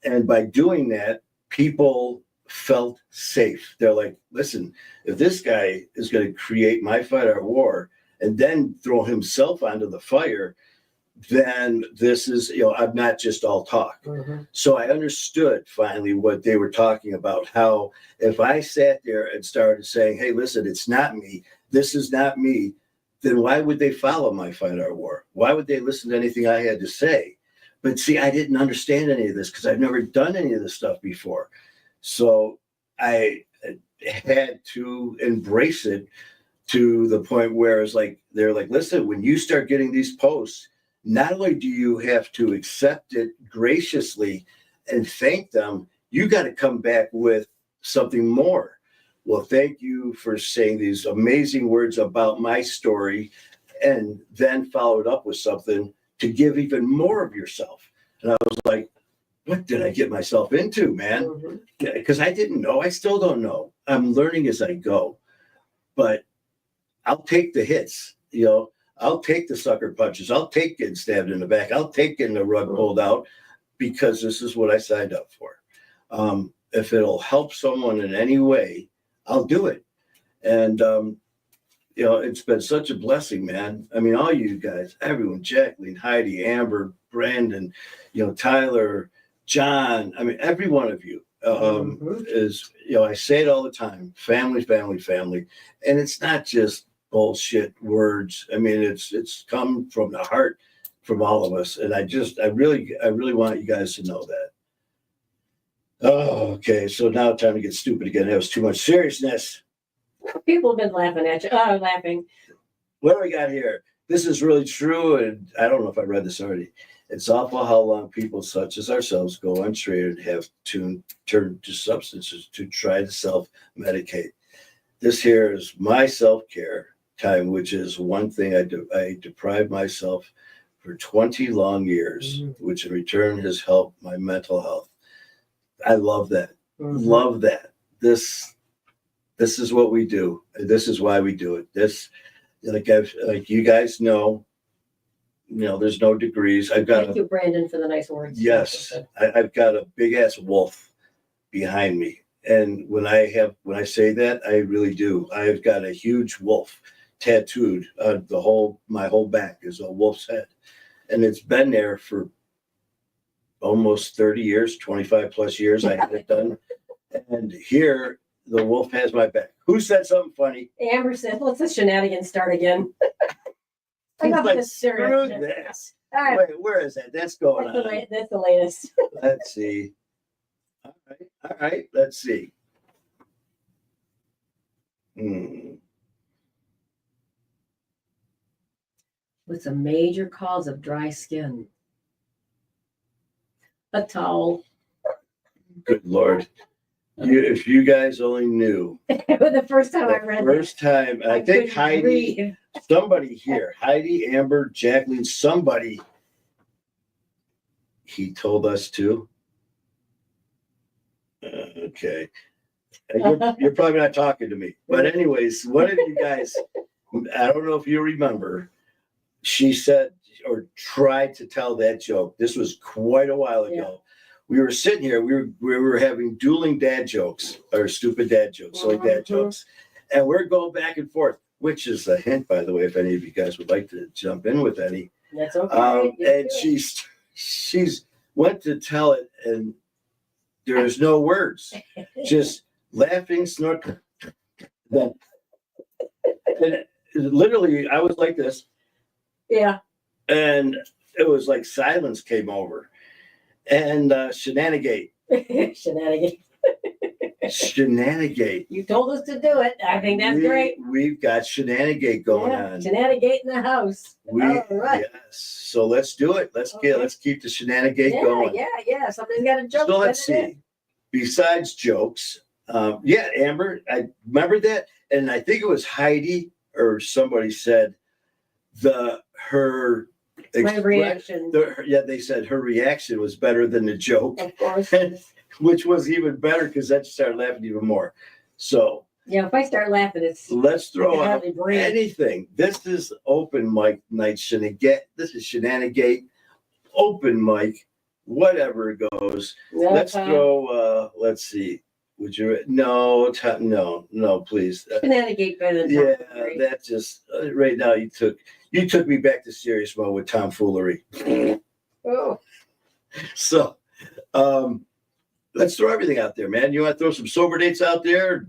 And by doing that, people felt safe. They're like, listen, if this guy is going to create my Fight Our War and then throw himself onto the fire, then this is, I'm not just all talk. Mm-hmm. So I understood finally what they were talking about, how if I sat there and started saying, hey, listen, it's not me, this is not me, then why would they follow my Fight Our War? Why would they listen to anything I had to say? But see, I didn't understand any of this, because I've never done any of this stuff before. So I had to embrace it to the point where it's like, they're like, listen, when you start getting these posts, not only do you have to accept it graciously and thank them, you got to come back with something more. Well, thank you for saying these amazing words about my story. and then followed up with something to give even more of yourself. And I was like, what did I get myself into, man?
Mhm.
Because I didn't know. I still don't know. I'm learning as I go. But I'll take the hits, you know. I'll take the sucker punches. I'll take getting stabbed in the back. I'll take getting the rug pulled out because this is what I signed up for. If it'll help someone in any way, I'll do it. And, you know, it's been such a blessing, man. I mean, all you guys, everyone, Jacqueline, Heidi, Amber, Brandon, you know, Tyler, John, I mean, every one of you is, you know, I say it all the time, family, family, family. And it's not just bullshit words. I mean, it's come from the heart from all of us. And I really want you guys to know that. Oh, okay. So now time to get stupid again. That was too much seriousness.
People have been laughing at you. Oh, laughing.
What do we got here? This is really true. And I don't know if I read this already. It's awful how long people such as ourselves go untreated and have turned to substances to try to self-medicate. This here is my self-care time, which is one thing I deprived myself for 20 long years, which in return has helped my mental health. I love that. Love that. This is what we do. This is why we do it. This, like you guys know, you know, there's no degrees.
Thank you, Brandon, for the nice words.
Yes, I've got a big ass wolf behind me. And when I say that, I really do. I've got a huge wolf tattooed. My whole back is a wolf's head. And it's been there for almost 30 years, 25 plus years. I had it done. And here, the wolf has my back. Who said something funny?
Amber said, let's the shenanigans start again.
He's
Enough of
like,
this
screw
seriousness.
this.
All right.
Wait, where is that? That's going on.
That's the latest.
Let's see. All right. Let's see.
With some major cause of dry skin. A towel.
Good Lord. If you guys only knew.
The first time I read
First time, I think
couldn't
Heidi,
breathe.
somebody here, Heidi, Amber, Jacqueline, somebody, he told us to. Okay. You're probably not talking to me. But anyways, one of you guys, I don't know if you remember, she said or tried to tell that joke. This was quite a while ago. Yeah. We were sitting here, we were having dueling dad jokes, or stupid dad jokes, silly dad jokes. And we're going back and forth, which is a hint, by the way, if any of you guys would like to jump in with any.
That's okay.
And she's went to tell it, and there's no words, just laughing, snorting. And literally, I was like this.
Yeah.
And it was like silence came over. And shenanigate. Shenanigate.
You told us to do it. I think that's great.
We've got shenanigate going on.
Shenanigate in the house. All right.
Yes. So let's do it. Let's keep the shenanigate going.
Yeah. Somebody's got a joke.
So let's see. Besides jokes, Amber, I remember that, and I think it was Heidi or somebody said her
reaction.
They said her reaction was better than the joke.
Of course.
Which was even better because then she started laughing even more. So
yeah, if I start laughing,
let's throw out anything. This is open mic night shenanigate. This is shenanigate, open mic, whatever it goes. Let's throw. Let's see. Would you? No, please.
Shenanigate better than
that just right now. You took me back to serious mode with tomfoolery.
Oh.
So, let's throw everything out there, man. You want to throw some sober dates out there?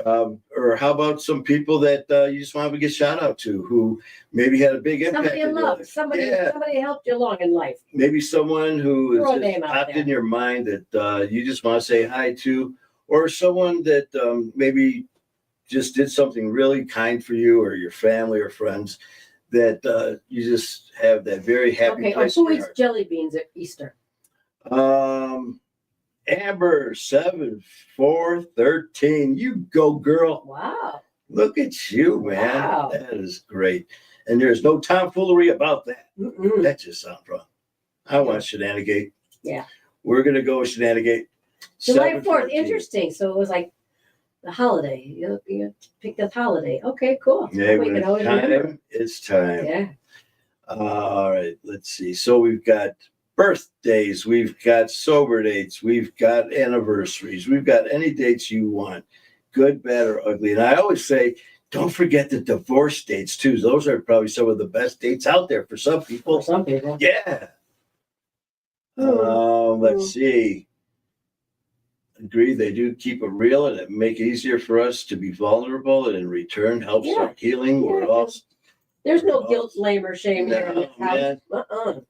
Or how about some people that you just want to give a shout out to who maybe had a big impact?
Somebody in love. Somebody helped you along in life.
Maybe someone who is popped in your mind that you just want to say hi to, or someone that maybe just did something really kind for you or your family or friends that you just have that very happy place.
Who eats jelly beans at Easter?
Amber 7413. You go, girl.
Wow.
Look at you, man.
Wow.
That is great. And there's no tomfoolery about that.
Mm-mm.
That just sounds wrong. I want shenanigate.
Yeah.
We're going to go shenanigate.
July 4th,
7/14.
interesting. So it was like the holiday. You picked the holiday. Okay, cool.
Yeah,
we
when
can always
it's time,
remember.
it's time.
Yeah.
All right, let's see. So we've got birthdays, we've got sober dates, we've got anniversaries, we've got any dates you want, good, bad, or ugly. And I always say, don't forget the divorce dates too. Those are probably some of the best dates out there for some
For
people.
some people.
Yeah.
Hmm.
Let's see. Agree, they do keep it real and it make it easier for us to be vulnerable, and in return helps
Yeah.
our healing. We're
Yeah.
all
There's no guilt, blame, or shame here in
No,
this house.
man.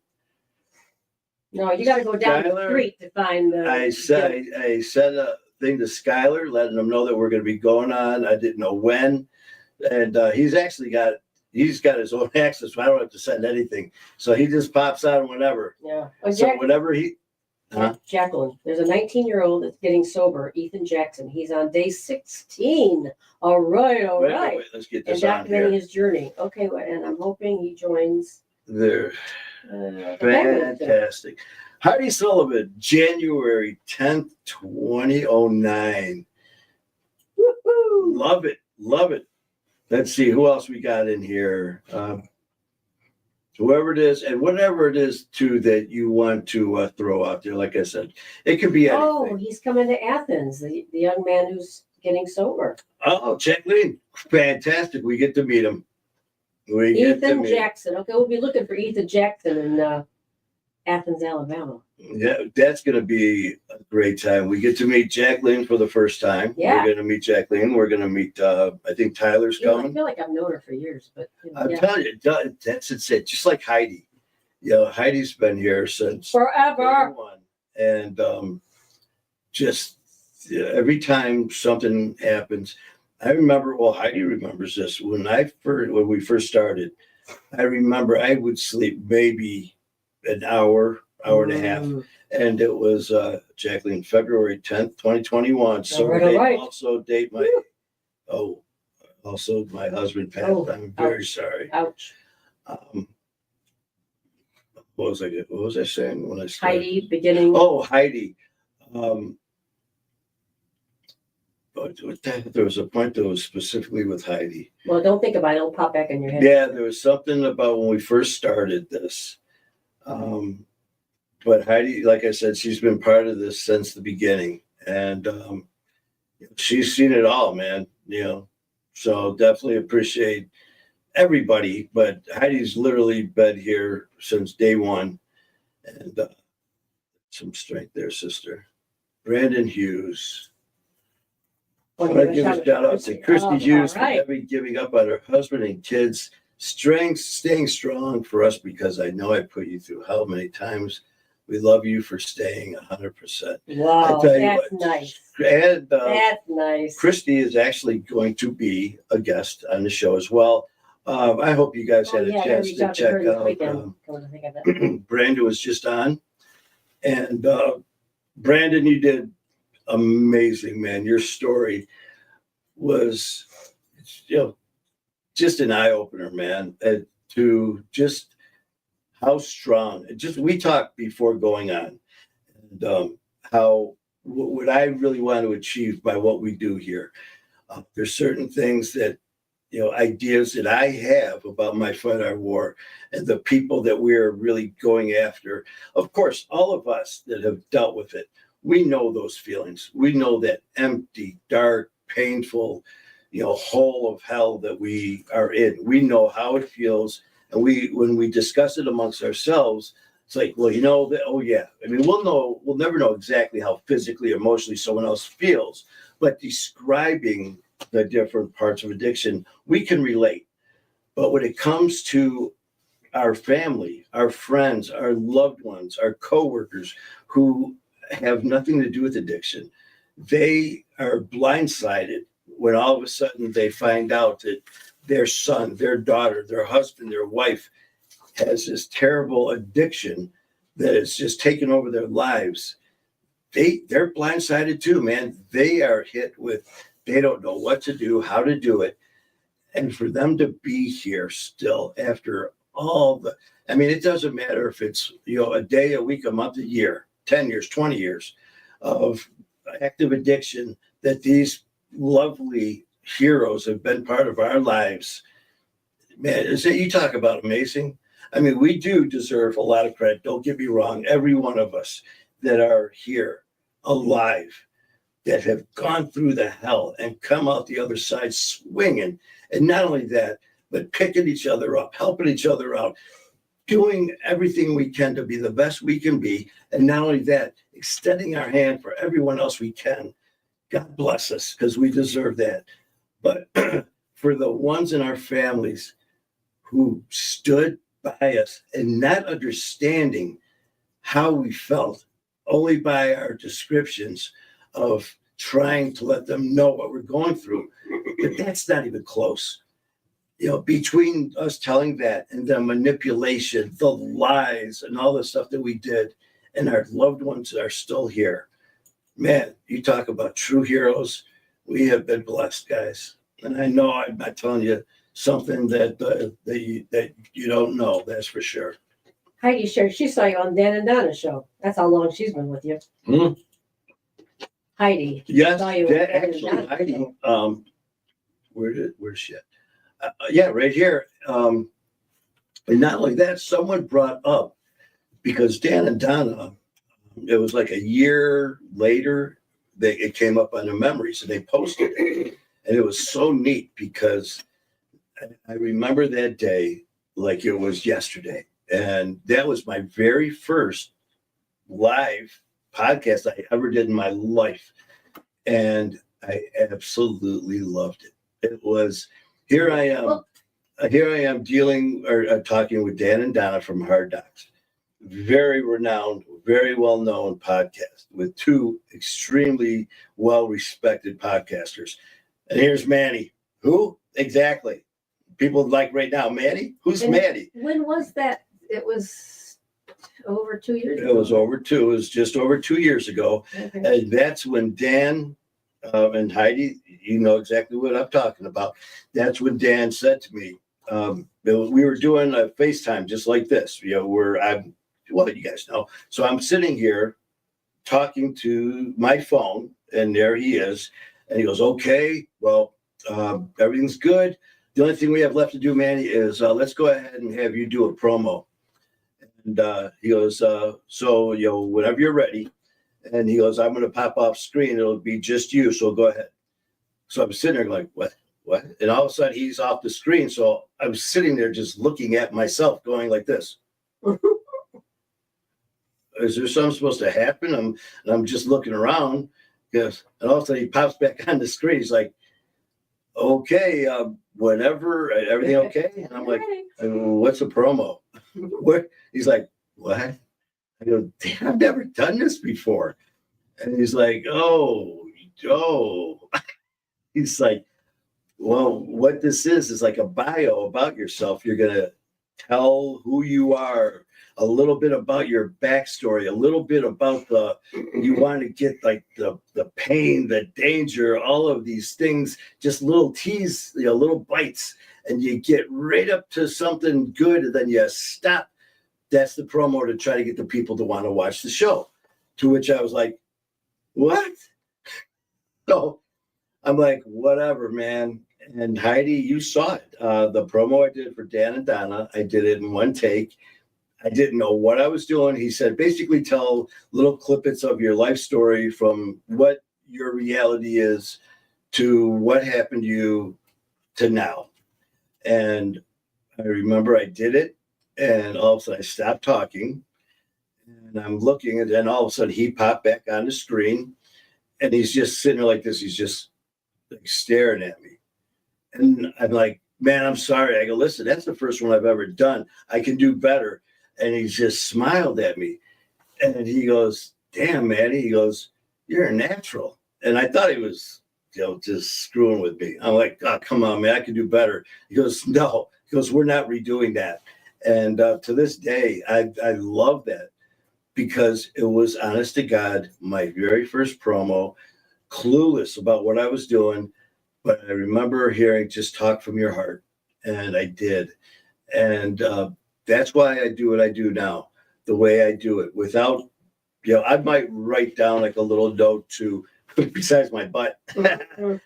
No, you got to go down the
Skylar,
street to find the.
I sent a thing to Skylar, letting him know that we're going to be going on. I didn't know when, and he's got his own access, so I don't have to send anything. So he just pops on whenever.
Yeah.
So whenever he,
Jacqueline, there's a 19-year-old that's getting sober, Ethan Jackson. He's on day 16. All right.
wait, let's get
And
this on
documenting
here.
his journey. Okay, and I'm hoping he joins.
They're
the family.
fantastic. Heidi Sullivan, January 10th, 2009.
Woo-hoo.
Love it. Let's see who else we got in here. Whoever it is, and whatever it is too that you want to throw out there. Like I said, it could be anything.
Oh, he's coming to Athens. The young man who's getting sober.
Oh, Jacqueline, fantastic. We get to meet him.
Ethan Jackson. Okay, we'll be looking for Ethan Jackson in Athens, Alabama.
Yeah, that's going to be a great time. We get to meet Jacqueline for the first time.
Yeah.
We're going to meet Jacqueline. We're going to meet, I think Tyler's
I
coming.
feel like I've known her for years, but
I'm telling you, that's it. Just like Heidi. Heidi's been here since
forever.
21. And just every time something happens, I remember, well, Heidi remembers this. When we first started, I remember I would sleep maybe an hour and a half. And it was Jacqueline, February 10th, 2021. So
right.
Also date my also my husband Pat. I'm very sorry.
Ouch.
What was I saying when I started?
Heidi beginning.
Oh, Heidi. There was a point that was specifically with Heidi.
Well, don't think about it. It'll pop back in your head.
Yeah, there was something about when we first started this. But Heidi, like I said, she's been part of this since the beginning. And she's seen it all, man. So definitely appreciate everybody. But Heidi's literally been here since day one. And some strength there, sister. Brandon Hughes. I want to give a shout out to Christy Hughes for never giving up on her husband and kids, staying strong for us, because I know I put you through hell many times. We love you for staying 100%.
Wow, that's nice.
And
that's nice.
Christy is actually going to be a guest on the show as well. I hope you guys had a chance to check out. Brandon was just on. And Brandon, you did amazing, man. Your story was, just an eye opener, man. To just how strong. We talked before going on, and what I really want to achieve by what we do here. There's certain things that, ideas that I have about my Fight Our War and the people that we're really going after. Of course, all of us that have dealt with it, we know those feelings. We know that empty, dark, painful, hole of hell that we are in. We know how it feels. And when we discuss it amongst ourselves, it's like, well, oh yeah. I mean, we'll never know exactly how physically, emotionally someone else feels, but describing the different parts of addiction, we can relate. But when it comes to our family, our friends, our loved ones, our coworkers who have nothing to do with addiction, they are blindsided when all of a sudden they find out that their son, their daughter, their husband, their wife has this terrible addiction that has just taken over their lives. They're blindsided too, man. They are hit with, they don't know what to do, how to do it. And for them to be here still after I mean, it doesn't matter if it's, a day, a week, a month, a year, 10 years, 20 years of active addiction, that these lovely heroes have been part of our lives. Man, you talk about amazing. I mean, we do deserve a lot of credit. Don't get me wrong. Every one of us that are here alive, that have gone through the hell and come out the other side swinging. And not only that, but picking each other up, helping each other out, doing everything we can to be the best we can be. And not only that, extending our hand for everyone else we can. God bless us, because we deserve that. But for the ones in our families who stood by us and not understanding how we felt, only by our descriptions of trying to let them know what we're going through. But that's not even close. Between us telling that and the manipulation, the lies, and all the stuff that we did, and our loved ones are still here. Man, you talk about true heroes. We have been blessed, guys. And I know I'm not telling you something that you don't know. That's for sure.
Heidi shared she saw you on Dan and Donna's show. That's how long she's been with you. Heidi.
Yes,
Saw you on Dan and
actually,
Donna's
Heidi.
show.
Where's she at? Yeah, right here. And not only that, someone brought up, because Dan and Donna, it was like a year later, it came up on the memories and they posted it. And it was so neat because I remember that day like it was yesterday. And that was my very first live podcast I ever did in my life. And I absolutely loved it. It was, here I am dealing or talking with Dan and Donna from Hard Knocks. Very renowned, very well-known podcast with two extremely well-respected podcasters. And here's Manny. Who? Exactly. People like right now, Manny? Who's Manny?
When was that? It was over 2 years ago.
It was just over 2 years ago. Okay. And that's when Dan and Heidi, you know exactly what I'm talking about. That's when Dan said to me, we were doing a FaceTime just like this, well, you guys know. So I'm sitting here talking to my phone, and there he is. And he goes, okay, well, everything's good. The only thing we have left to do, Manny, is let's go ahead and have you do a promo. And he goes, so, whenever you're ready. And he goes, I'm going to pop off screen. It'll be just you. So go ahead. So I'm sitting there like, what? And all of a sudden he's off the screen. So I was sitting there just looking at myself going like this. Is there something supposed to happen? I'm just looking around. Yes. And all of a sudden he pops back on the screen. He's like, okay, whatever, everything okay? And I'm like, what's a promo? What? He's like, what? I go, damn, I've never done this before. And he's like, oh. He's like, well, what this is like a bio about yourself. You're going to tell who you are, a little bit about your backstory, a little bit about you want to get like the pain, the danger, all of these things, just little tease, little bites, and you get right up to something good, and then you stop. That's the promo to try to get the people to want to watch the show. To which I was like, what? So I'm like, whatever, man. And Heidi, you saw it. The promo I did for Dan and Donna, I did it in one take. I didn't know what I was doing. He said, basically tell little clippets of your life story from what your reality is to what happened to you to now. And I remember I did it, and all of a sudden I stopped talking, and I'm looking, and then all of a sudden he popped back on the screen, and he's just sitting there like this. He's just like staring at me. And I'm like, man, I'm sorry. I go, listen, that's the first one I've ever done. I can do better. And he just smiled at me. And he goes, damn, Manny. He goes, you're a natural. And I thought he was, just screwing with me. I'm like, oh, come on, man, I can do better. He goes, no. He goes, we're not redoing that. And to this day, I love that, because it was, honest to God, my very first promo, clueless about what I was doing, but I remember hearing just talk from your heart, and I did. And that's why I do what I do now, the way I do it, without, I might write down like a little note to, besides my butt,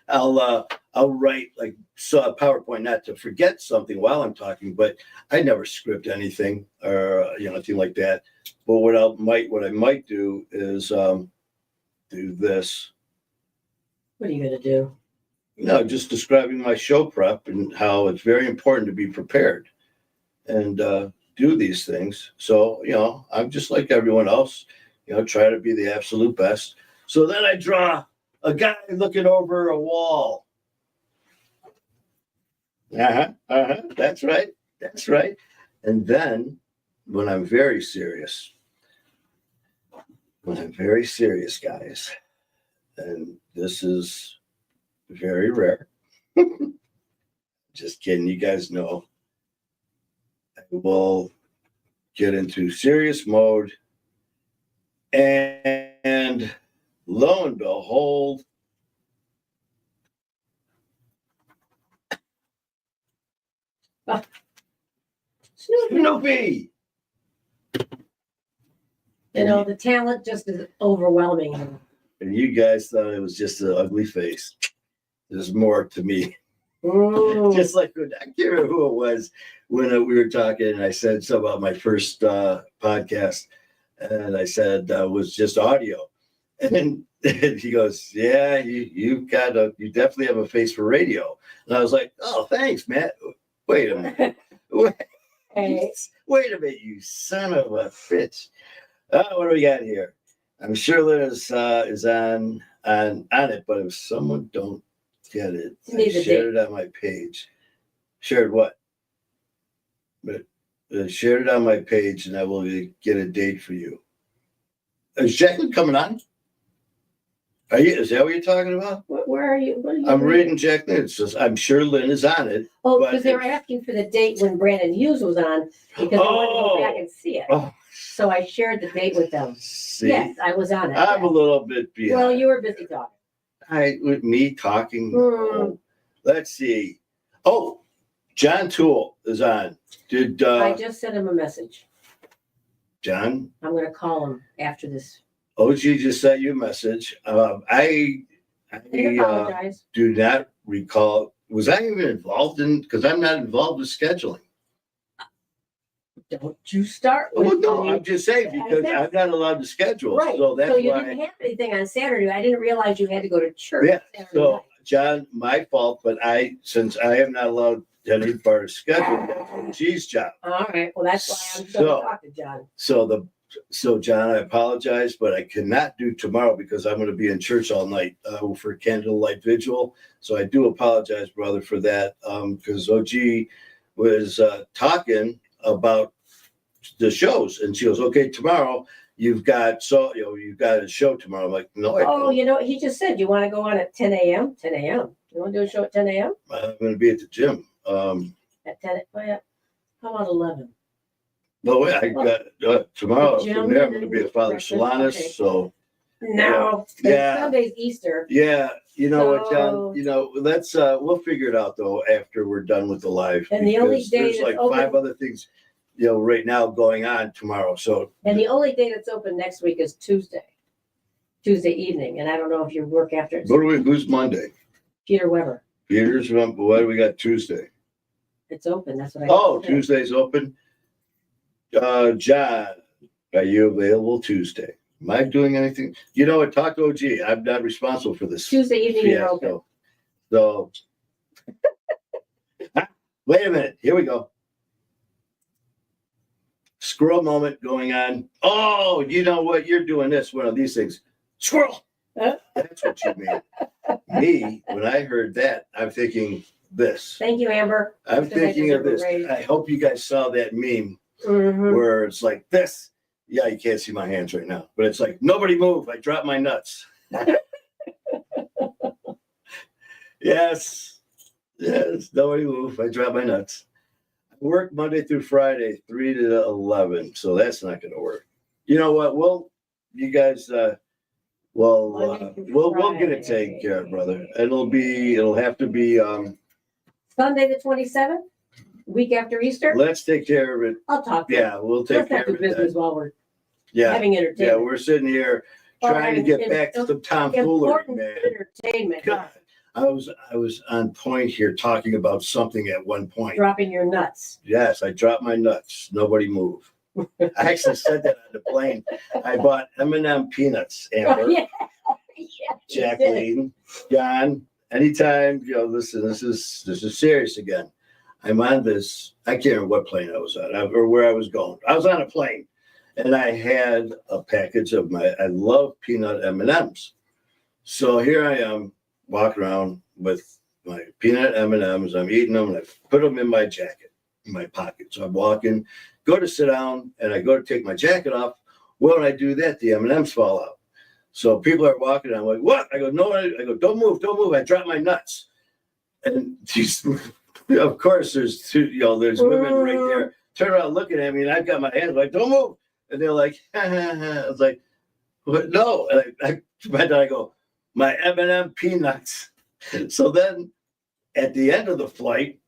I'll write like a PowerPoint, not to forget something while I'm talking, but I never script anything or anything like that. But what I might do is do this.
What are you gonna do?
No, just describing my show prep and how it's very important to be prepared and do these things. So, I'm just like everyone else, try to be the absolute best. So then I draw a guy looking over a wall. That's right. That's right. And then when I'm very serious, guys, and this is very rare. Just kidding. You guys know. I will get into serious mode. And lo and behold, Snoopy.
The talent just is overwhelming.
And you guys thought it was just an ugly face. There's more to me. Just like I can't remember who it was when we were talking, and I said something about my first podcast, and I said was just audio, and he goes, "Yeah, you definitely have a face for radio," and I was like, "Oh, thanks, Matt. Wait a minute, wait a minute, you son of a bitch." What do we got here? I'm sure Liz is on it, but if someone don't get it, I shared it on my page. Shared what? But shared it on my page, and I will get a date for you. Is Jacqueline coming on? Is that what you're talking about?
Where are you? What are you
I'm reading Jacqueline. It says, I'm sure Lynn is on it.
Oh, because they were asking for the date when Brandon Hughes was on, because they wanted to go back and see it. Oh. So I shared the date with them.
See,
yes, I was on it.
I'm a little bit behind.
Well, you were busy talking.
With me talking. Oh, let's see. Oh, John Toole is on. I
just sent him a message.
John?
I'm going to call him after this.
OG just sent you a message. I do not recall. Was I even involved in? Because I'm not involved with scheduling.
Don't you start with
me. No, I'm just saying because I'm not allowed to schedule.
Right.
So that's
so you
why
didn't have anything on Saturday. I didn't realize you had to go to church.
Yeah. So John, my fault, but since I am not allowed any part of schedule, that's OG's job.
All right. Well, that's why I'm going to talk to John.
So John, I apologize, but I cannot do tomorrow because I'm going to be in church all night for candlelight vigil. So I do apologize, brother, for that because OG was talking about the shows, and she goes, "Okay, tomorrow you've got a show tomorrow." I'm like, "No, I don't."
He just said you want to go on at 10 a.m. 10 a.m. You want to do a show at 10 a.m.?
I'm going to be at the gym.
At 10. How about 11?
No, wait, I got tomorrow. From there, I'm going to be at Father Solanas. Okay. So
no, Sunday's Easter.
Yeah, what, John? Let's we'll figure it out though after we're done with the live.
And the only day
there's like open, 5 other things, right now going on tomorrow. So
the only day that's open next week is Tuesday evening, and I don't know if you work after.
Who's Monday?
Peter Weber.
Peter's. What do we got Tuesday?
It's open. That's what I.
Tuesday's open. John, are you available Tuesday? Am I doing anything? Talk to OG. I'm not responsible for this.
Tuesday evening, you're open.
So, wait a minute. Here we go. Squirrel moment going on. Oh, you know what? You're doing this. One of these things. Squirrel. That's what you mean. Me, when I heard that, I'm thinking this.
Thank you, Amber.
I'm thinking of this. I hope you guys saw that meme where it's like this. Yeah, you can't see my hands right now, but it's like, nobody move. I dropped my nuts. Yes, nobody move. I dropped my nuts. I work Monday through Friday, 3 to 11. So that's not going to work. You know what? You guys Well,
Monday through
we'll get it taken care of, brother. It'll have to be,
Sunday the 27th, week after Easter.
let's take care of it.
I'll talk to you.
Yeah, we'll take
Let's
care
not do
of it then.
business while we're
Yeah,
having
yeah,
entertainment.
we're sitting here
Well,
trying to get back to some tomfoolery,
Important
man.
entertainment.
God, I was on point here talking about something at one point.
Dropping your nuts.
Yes, I dropped my nuts. Nobody move. I actually said that on the plane. I bought M&M peanuts, Amber,
Yeah.
Jacqueline, John. Anytime, listen, this is serious again. I'm on this. I can't remember what plane I was on or where I was going. I was on a plane, and I had a package of I love peanut M&Ms. So here I am walking around with my peanut M&Ms. I'm eating them, and I put them in my jacket, in my pocket. So I'm walking, go to sit down, and I go to take my jacket off. Well, when I do that, the M&Ms fall out. So people are walking, and I'm like, what? I go, no, I go, don't move. I drop my nuts. And she's, of course, there's there's women right there, turn around looking at me, and I've got my hands like, don't move. And they're like, ha, ha, ha. I was like, what? No. And I go, my M&M peanuts. So then at the end of the flight,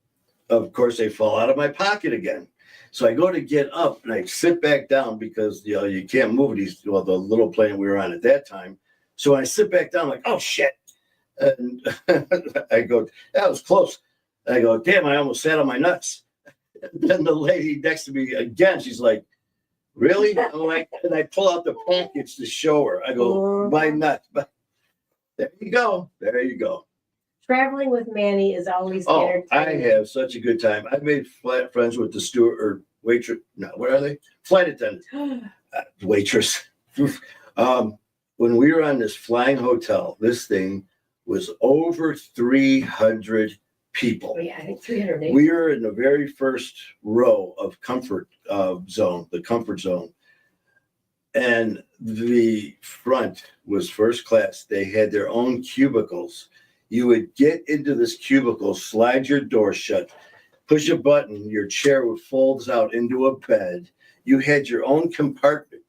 of course, they fall out of my pocket again. So I go to get up and I sit back down because you can't move the little plane we were on at that time. So when I sit back down, I'm like, oh shit. And I go, that was close. And I go, damn, I almost sat on my nuts. And then the lady next to me again, she's like, really? I'm like, and I pull out the package to show her. I go, my nuts. But there you go.
Traveling with Manny is always
I
entertaining.
have such a good time. I made friends with the steward or waitress. No, what are they? Flight attendant, waitress. When we were on this flying hotel, this thing was over 300 people.
Oh, yeah, I think 300.
We were in the very first row of comfort zone, the comfort zone. And the front was first class. They had their own cubicles. You would get into this cubicle, slide your door shut, push a button, your chair would fold out into a bed. You had your own compartment.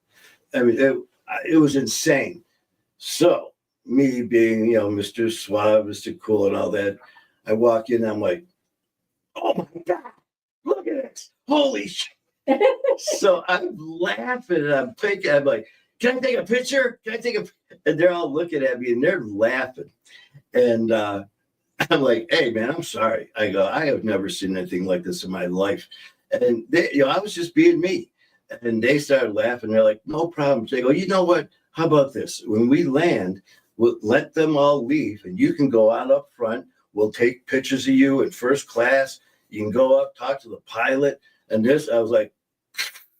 I mean, it was insane. So me being, Mr. Suave, Mr. Cool and all that, I walk in, I'm like, oh my God, look at it. Holy shit. So I'm laughing and I'm thinking, I'm like, can I take a picture? And they're all looking at me and they're laughing. And I'm like, hey, man, I'm sorry. I go, I have never seen anything like this in my life. And they, I was just being me. And they started laughing. They're like, no problem. They go, you know what? How about this? When we land, we'll let them all leave and you can go out up front. We'll take pictures of you in first class. You can go up, talk to the pilot. And this, I was like,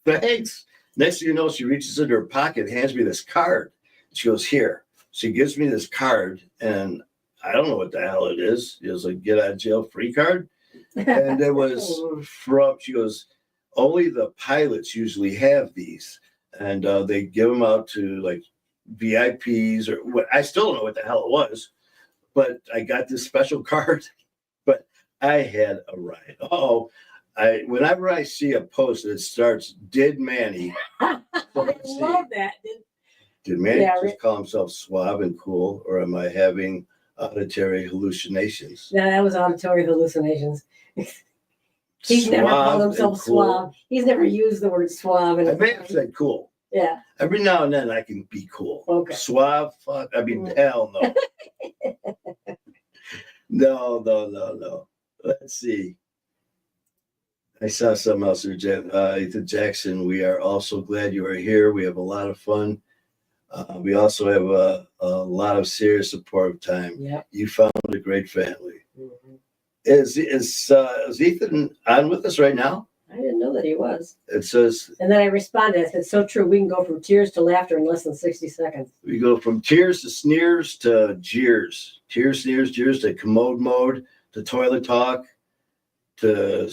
thanks. Next thing you know, she reaches into her pocket, hands me this card. She goes, here. She gives me this card, and I don't know what the hell it is. It was like get out of jail free card. And it was she goes, only the pilots usually have these. And they give them out to like VIPs or what. I still don't know what the hell it was, but I got this special card. But I had a ride. Whenever I see a post that starts, did Manny?
I love that.
Did Manny just call himself suave and cool, or am I having auditory hallucinations?
No, that was auditory hallucinations. He's never called himself suave. He's never used the word suave.
I may have said cool.
Yeah.
Every now and then I can be cool.
Okay.
Suave, fuck. I mean, hell no. No. Let's see. I saw something else here, Ethan Jackson. We are also glad you are here. We have a lot of fun. We also have a lot of serious supportive time.
Yeah.
You found a great family.
Mm-hmm.
Is Ethan on with us right now?
I didn't know that he was.
It says.
And then I responded. I said, so true. We can go from tears to laughter in less than 60 seconds.
We go from tears to sneers to jeers. Tears, sneers, jeers to commode mode to toilet talk to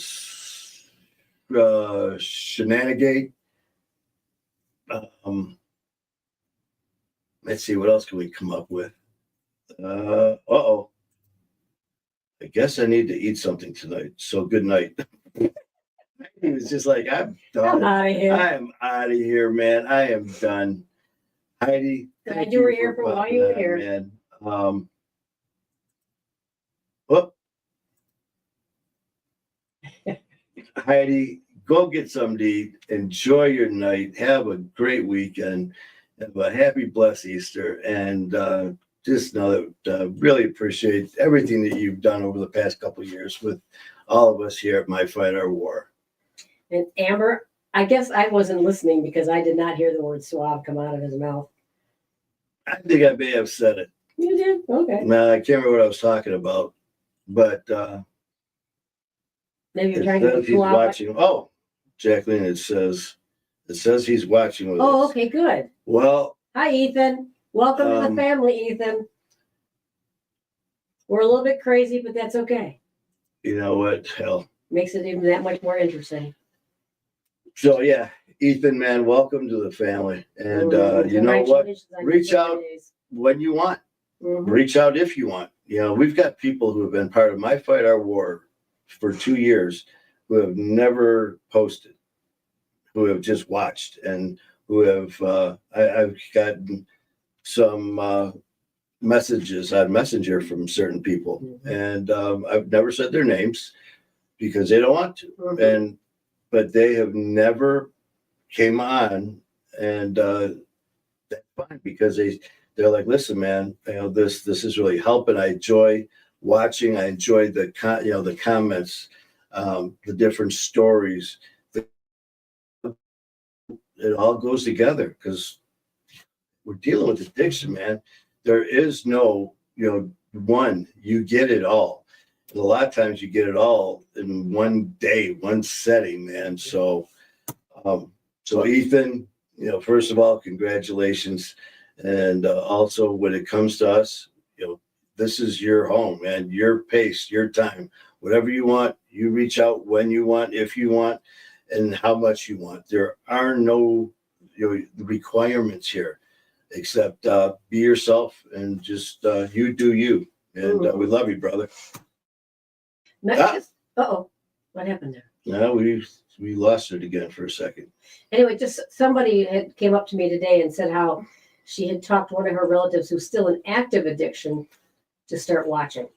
shenanigate. Let's see, what else can we come up with? I guess I need to eat something tonight. So good night. He was just like, I'm done.
I'm out of here.
I am out of here, man. I am done. Heidi,
Glad
thank
you were
for
here for while
popping
you were
on,
here.
man. Whoop. Heidi, go get some to eat. Enjoy your night. Have a great weekend. Have a happy, blessed Easter. And just know that really appreciate everything that you've done over the past couple of years with all of us here at My Fight Our War.
And Amber, I guess I wasn't listening because I did not hear the word suave come out of his mouth.
I think I may have said it.
You did? Okay.
No, I can't remember what I was talking about. But
Maybe you're
it
trying
says
to
he's
pull out.
watching. Oh, Jacqueline, it says he's watching with us.
Oh, okay, good.
Well,
hi, Ethan. Welcome to the family, Ethan. We're a little bit crazy, but that's okay.
You know what? Hell.
Makes it even that much more interesting.
So yeah, Ethan, man, welcome to the family. And you know what? Reach out when you want.
Mm-hmm.
Reach out if you want. You know, we've got people who have been part of My Fight Our War for 2 years who have never posted, who have just watched, and who have I've gotten some messages on Messenger from certain people, and I've never said their names because they don't want to, and but they have never came on, and that's fine because they're like, listen, man, you know, this is really helping. I enjoy watching. I enjoy the the comments, the different stories. It all goes together because we're dealing with addiction, man. There is no, one, you get it all. And a lot of times you get it all in one day, one setting, man. So, Ethan, first of all, congratulations. And also when it comes to us, this is your home, man, your pace, your time, whatever you want, you reach out when you want, if you want, and how much you want. There are no requirements here except be yourself and just you do you. And we love you, brother.
Uh-oh. What happened there?
No, we lost it again for a second.
Anyway, just somebody came up to me today and said how she had talked to one of her relatives who's still in active addiction to start watching.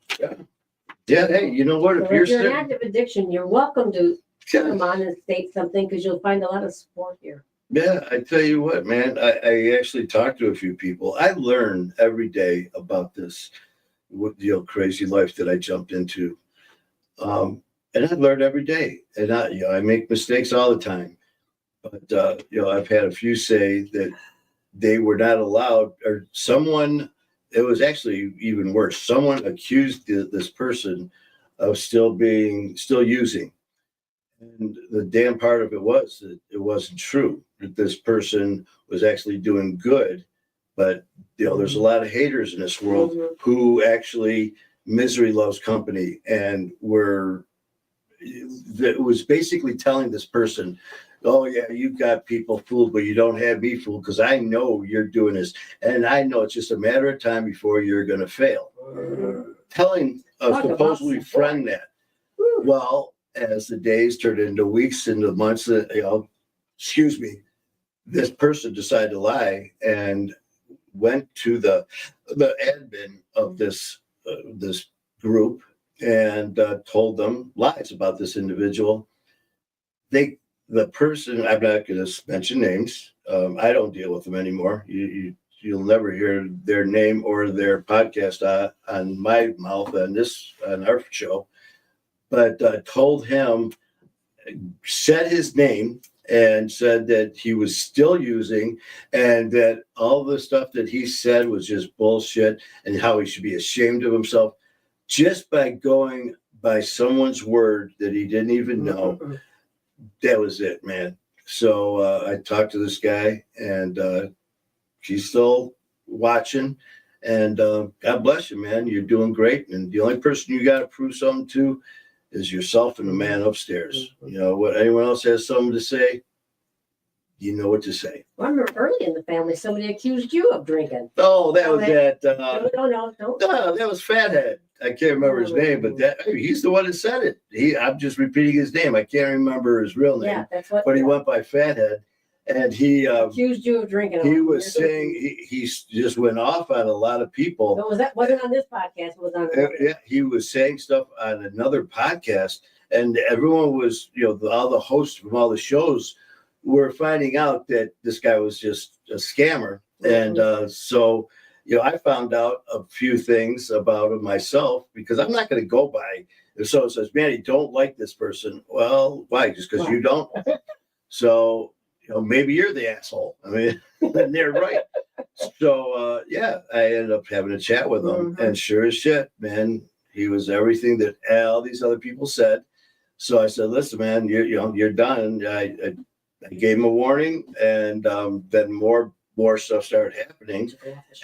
Yeah, hey, you know what?
So if you're in active addiction, you're welcome to come on and state something because you'll find a lot of support here.
Yeah, I tell you what, man, I actually talked to a few people. I learn every day about this crazy life that I jumped into. And I learn every day. And I make mistakes all the time. But I've had a few say that they were not allowed, or someone, it was actually even worse. Someone accused this person of still using. And the damn part of it was that it wasn't true, that this person was actually doing good. But, there's a lot of haters in this world who actually misery loves company, and it was basically telling this person, oh yeah, you've got people fooled, but you don't have me fooled because I know you're doing this. And I know it's just a matter of time before you're going to fail. Telling a supposedly friend that. Well, as the days turned into weeks, into months, this person decided to lie and went to the admin of this group and told them lies about this individual. The person, I'm not going to mention names. I don't deal with them anymore. You'll never hear their name or their podcast on my mouth on our show. But told him, said his name, and said that he was still using, and that all the stuff that he said was just bullshit, and how he should be ashamed of himself just by going by someone's word that he didn't even know. That was it, man. So I talked to this guy, and she's still watching. And God bless you, man. You're doing great. And the only person you got to prove something to is yourself and the man upstairs. What anyone else has something to say, you know what to say.
Well, I remember early in the family, somebody accused you of drinking.
Oh, that was that.
No.
No, that was Fathead. I can't remember his name, but he's the one that said it. I'm just repeating his name. I can't remember his real name.
Yeah, that's what.
But he went by Fathead, And he
Accused you of drinking.
he was saying he just went off on a lot of people.
But wasn't on this podcast, it was on
Yeah, he was saying stuff on another podcast, and everyone was, all the hosts from all the shows were finding out that this guy was just a scammer. And so, I found out a few things about him myself, because I'm not going to go by if someone says, "Man, you don't like this person." Well, why? Just because you don't? So, maybe you're the asshole. I mean, and they're right. So, I ended up having a chat with him, and sure as shit, man, he was everything that all these other people said. So I said, "Listen, man, you're done." I gave him a warning, and then more stuff started happening,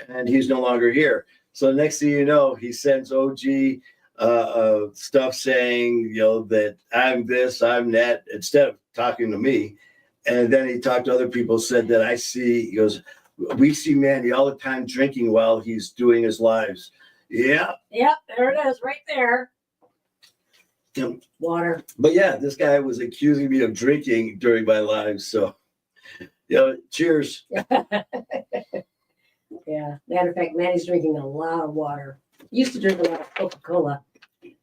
and he's no longer here. So the next thing you know, he sends OG stuff saying, that I'm this, I'm that, instead of talking to me. And then he talked to other people, said that he goes, "We see Manny all the time drinking while he's doing his lives." Yeah.
Yep, there it is, right there.
Yep.
Water.
But yeah, this guy was accusing me of drinking during my lives. So, cheers.
Yeah. Matter of fact, Manny's drinking a lot of water. He used to drink a lot of Coca-Cola.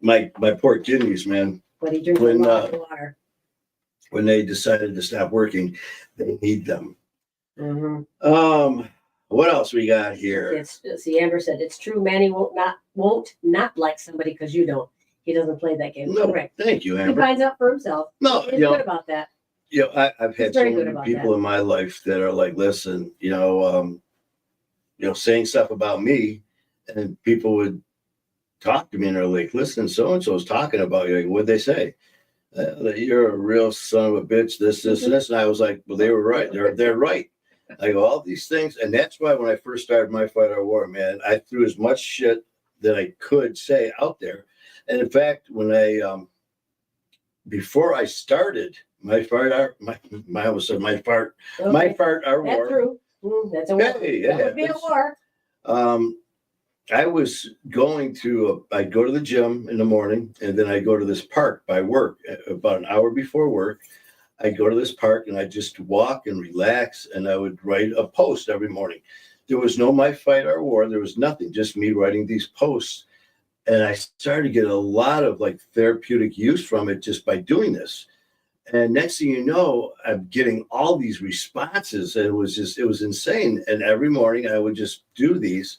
My poor kidneys, man.
But he drinks a lot of water.
When they decided to stop working, they need them.
Mm-hmm.
What else we got here?
Amber said it's true. Manny won't not like somebody because you don't. He doesn't play that game.
No,
correct.
Thank you, Amber.
He finds out for himself.
No,
he's good about that.
I've had so many people in my life that are like, listen, saying stuff about me, and people would talk to me and they're like, "Listen, so and so is talking about you." Like, what'd they say? That you're a real son of a bitch. This, and this. And I was like, well, they were right. They're right. I go, all these things, and that's why when I first started My Fight or War, man, I threw as much shit that I could say out there. And in fact, when before I started My Fart Our War.
That's true. That's a war.
Hey,
that would be a war.
I was I'd go to the gym in the morning, and then I'd go to this park by work about an hour before work. I'd go to this park and I'd just walk and relax, and I would write a post every morning. There was no My Fight or War. There was nothing, just me writing these posts. And I started to get a lot of like therapeutic use from it just by doing this. And next thing you know, I'm getting all these responses. And it was insane. And every morning I would just do these.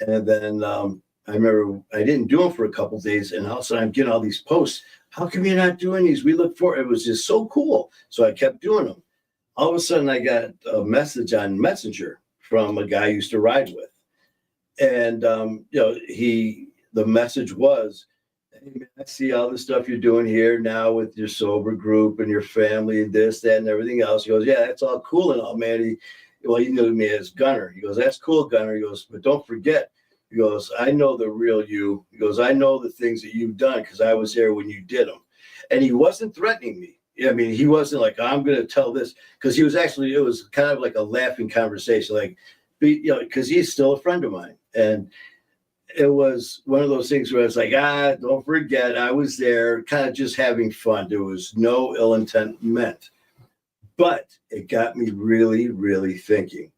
And then I remember I didn't do them for a couple of days. And all of a sudden I'm getting all these posts. How come you're not doing these? We look for it. It was just so cool. So I kept doing them. All of a sudden I got a message on Messenger from a guy I used to ride with. And, the message was, "Hey, man, I see all the stuff you're doing here now with your sober group and your family and this, that, and everything else." He goes, "Yeah, that's all cool and all, man." He knew me as Gunner. He goes, "That's cool, Gunner." He goes, "But don't forget," he goes, "I know the real you." He goes, "I know the things that you've done because I was there when you did them." And he wasn't threatening me. I mean, he wasn't like, "I'm going to tell this," because it was kind of like a laughing conversation, like, because he's still a friend of mine. And it was one of those things where it's like, don't forget, I was there, kind of just having fun. There was no ill intent meant, but it got me really, really thinking.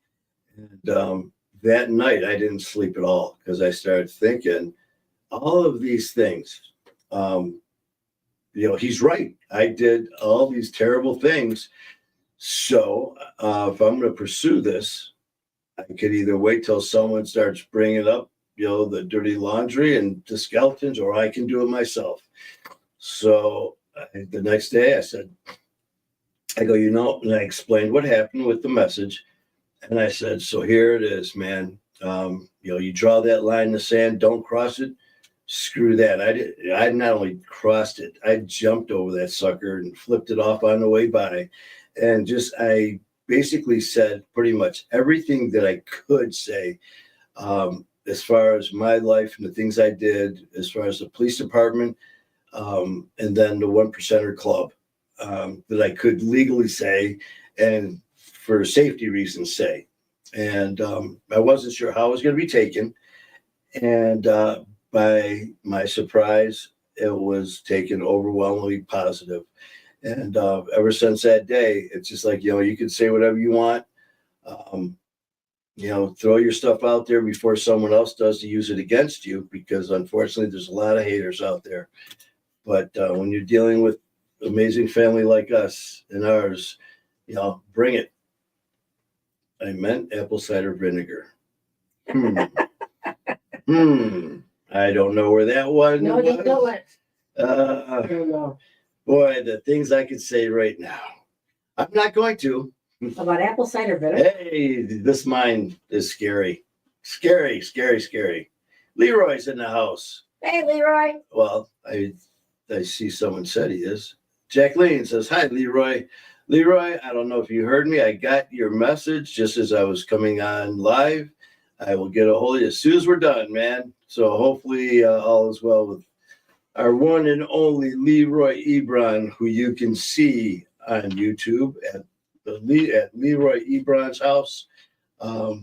And that night, I didn't sleep at all because I started thinking all of these things. He's right. I did all these terrible things. So if I'm going to pursue this, I could either wait till someone starts bringing up the dirty laundry and the skeletons, or I can do it myself. So the next day I go, and I explained what happened with the message. And I said, so here it is, man. You draw that line in the sand, don't cross it. Screw that. I not only crossed it, I jumped over that sucker and flipped it off on the way by. And I basically said pretty much everything that I could say, as far as my life and the things I did, as far as the police department, and then the 1%er club, that I could legally say and for safety reasons say. And I wasn't sure how it was going to be taken. And by my surprise, it was taken overwhelmingly positive. And ever since that day, it's just like, you can say whatever you want. Throw your stuff out there before someone else does to use it against you, because unfortunately there's a lot of haters out there. But when you're dealing with amazing family like us and ours, bring it. I meant apple cider vinegar. I don't know where that one
No,
was.
you don't.
Uh,
No.
Boy, the things I could say right now. I'm not going to.
About apple cider vinegar?
Hey, this mine is scary. Scary, scary, scary. Leroy's in the house.
Hey, Leroy.
Well, I see someone said he is. Jacqueline says, hi, Leroy. Leroy, I don't know if you heard me. I got your message just as I was coming on live. I will get a hold of you as soon as we're done, man. So hopefully all is well with our one and only Leroy Ebron, who you can see on YouTube at Leroy Ebron's house. I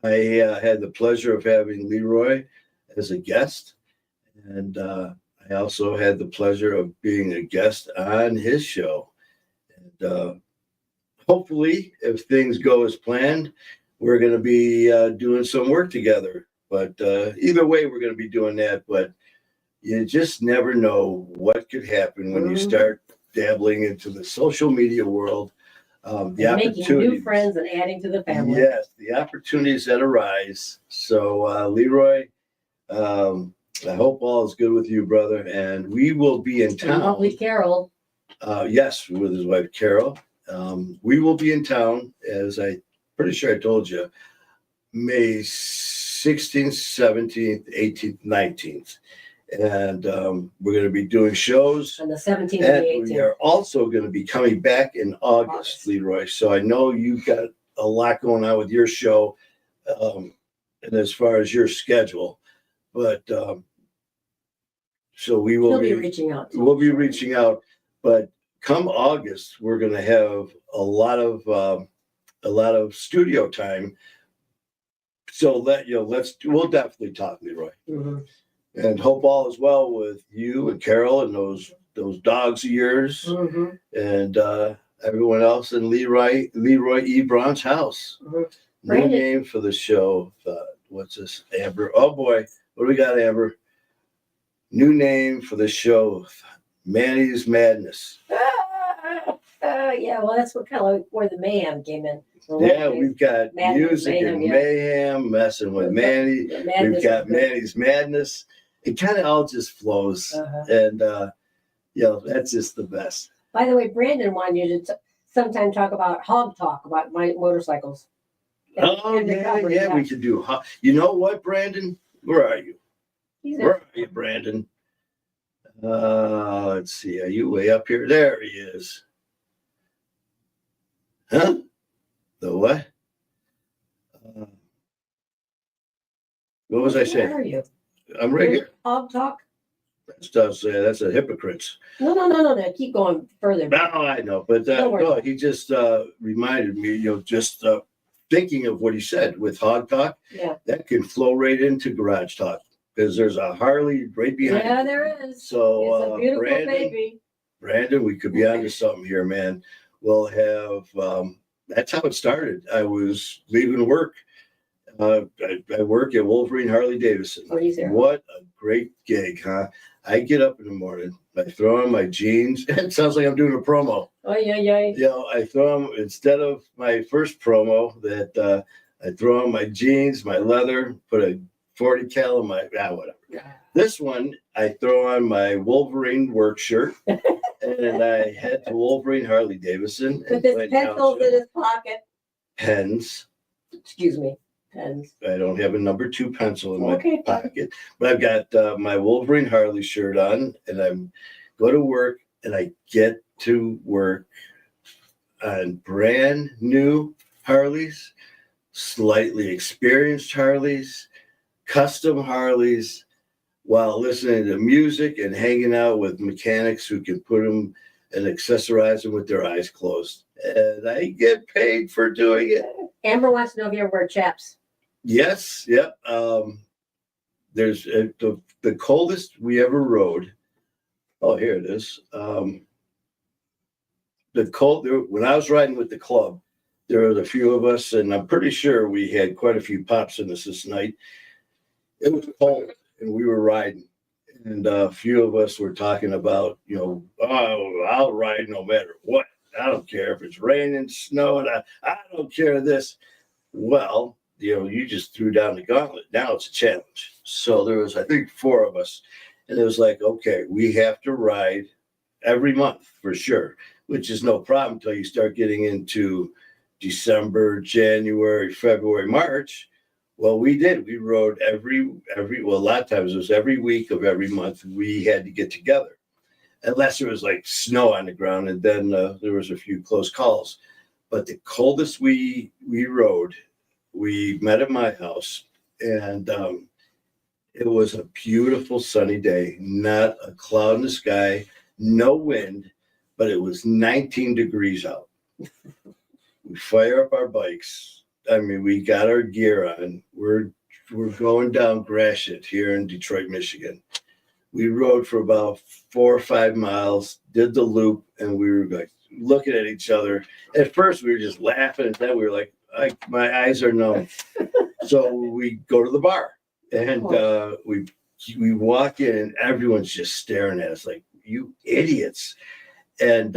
had the pleasure of having Leroy as a guest, and I also had the pleasure of being a guest on his show. And hopefully, if things go as planned, we're going to be doing some work together. But either way, we're going to be doing that. But you just never know what could happen when you start dabbling into the social media world.
Making new friends and adding to the family.
Yes, the opportunities that arise. So, Leroy, I hope all is good with you, brother. And we will be in town.
Lovely Carol.
Yes, with his wife, Carol. We will be in town, as I pretty sure I told you, May 16th, 17th, 18th, 19th. And we're going to be doing shows.
On the 17th and
And
the 18th.
we are also going to be coming back in August, Leroy. So I know you've got a lot going on with your show and as far as your schedule. But so we will
be reaching out.
We'll be reaching out. But come August, we're going to have a lot of studio time. So we'll definitely talk, Leroy.
Mm-hmm.
And hope all is well with you and Carol and those dogs of yours and everyone else in Leroy Ebron's house. New name for the show. What's this? Amber. Oh boy, what do we got, Amber? New name for the show. Manny's Madness.
Yeah, well, that's what kind of like where the mayhem came in.
Yeah, we've got
Madness,
music and mayhem, messing with Manny. We've got Manny's Madness. It kind of all just flows. And, that's just the best.
By the way, Brandon wanted you to sometime talk about hog talk, about my motorcycles.
Yeah, we could do. You know what, Brandon? Where are you? Where are you, Brandon? Let's see. Are you way up here? There he is. Huh? The what? What was I saying?
Where are you?
I'm right here.
Hog talk?
That's a hypocrite.
No. Keep going further.
No, I know. But no, he just reminded me, just thinking of what he said with hog talk.
Yeah.
That can flow right into garage talk because there's a Harley right behind.
Yeah, there is.
So
it's a beautiful baby.
Brandon, we could be onto something here, man. We'll have. That's how it started. I was leaving work. I work at Wolverine Harley Davidson.
Oh, he's there.
What a great gig, huh? I get up in the morning. I throw on my jeans. It sounds like I'm doing a promo.
Oh, yeah.
I throw on, instead of my first promo that I throw on my jeans, my leather, put a 40 cal in my, whatever. This one, I throw on my Wolverine work shirt and I head to Wolverine Harley Davidson.
With his pencils in his pocket.
Pens.
Excuse me. Pens.
I don't have a number 2 pencil in my pocket, but I've got my Wolverine Harley shirt on, and I go to work, and I get to work on brand new Harleys, slightly experienced Harleys, custom Harleys, while listening to music and hanging out with mechanics who can put them and accessorize them with their eyes closed. And I get paid for doing it.
Amber wants to know if you ever wear chaps.
Yes, yep. There's the coldest we ever rode. Oh, here it is. the cold, when I was riding with the club, there was a few of us, and I'm pretty sure we had quite a few pops in us this night. It was cold, and we were riding. And a few of us were talking about, oh, I'll ride no matter what. I don't care if it's raining, snowing. I don't care this. Well, you just threw down the gauntlet. Now it's a challenge. So there was, I think, 4 of us. And it was like, okay, we have to ride every month for sure, which is no problem until you start getting into December, January, February, March. Well, we did. We rode well, a lot of times it was every week of every month we had to get together, unless there was like snow on the ground, and then there was a few close calls. But the coldest we rode, we met at my house, and it was a beautiful sunny day, not a cloud in the sky, no wind, but it was 19 degrees out. We fire up our bikes. I mean, we got our gear on. We're going down Gratiot here in Detroit, Michigan. We rode for about 4 or 5 miles, did the loop, and we were like looking at each other. At first, we were just laughing, and then we were like, my eyes are numb. So we go to the bar, and we walk in, and everyone's just staring at us like, you idiots. And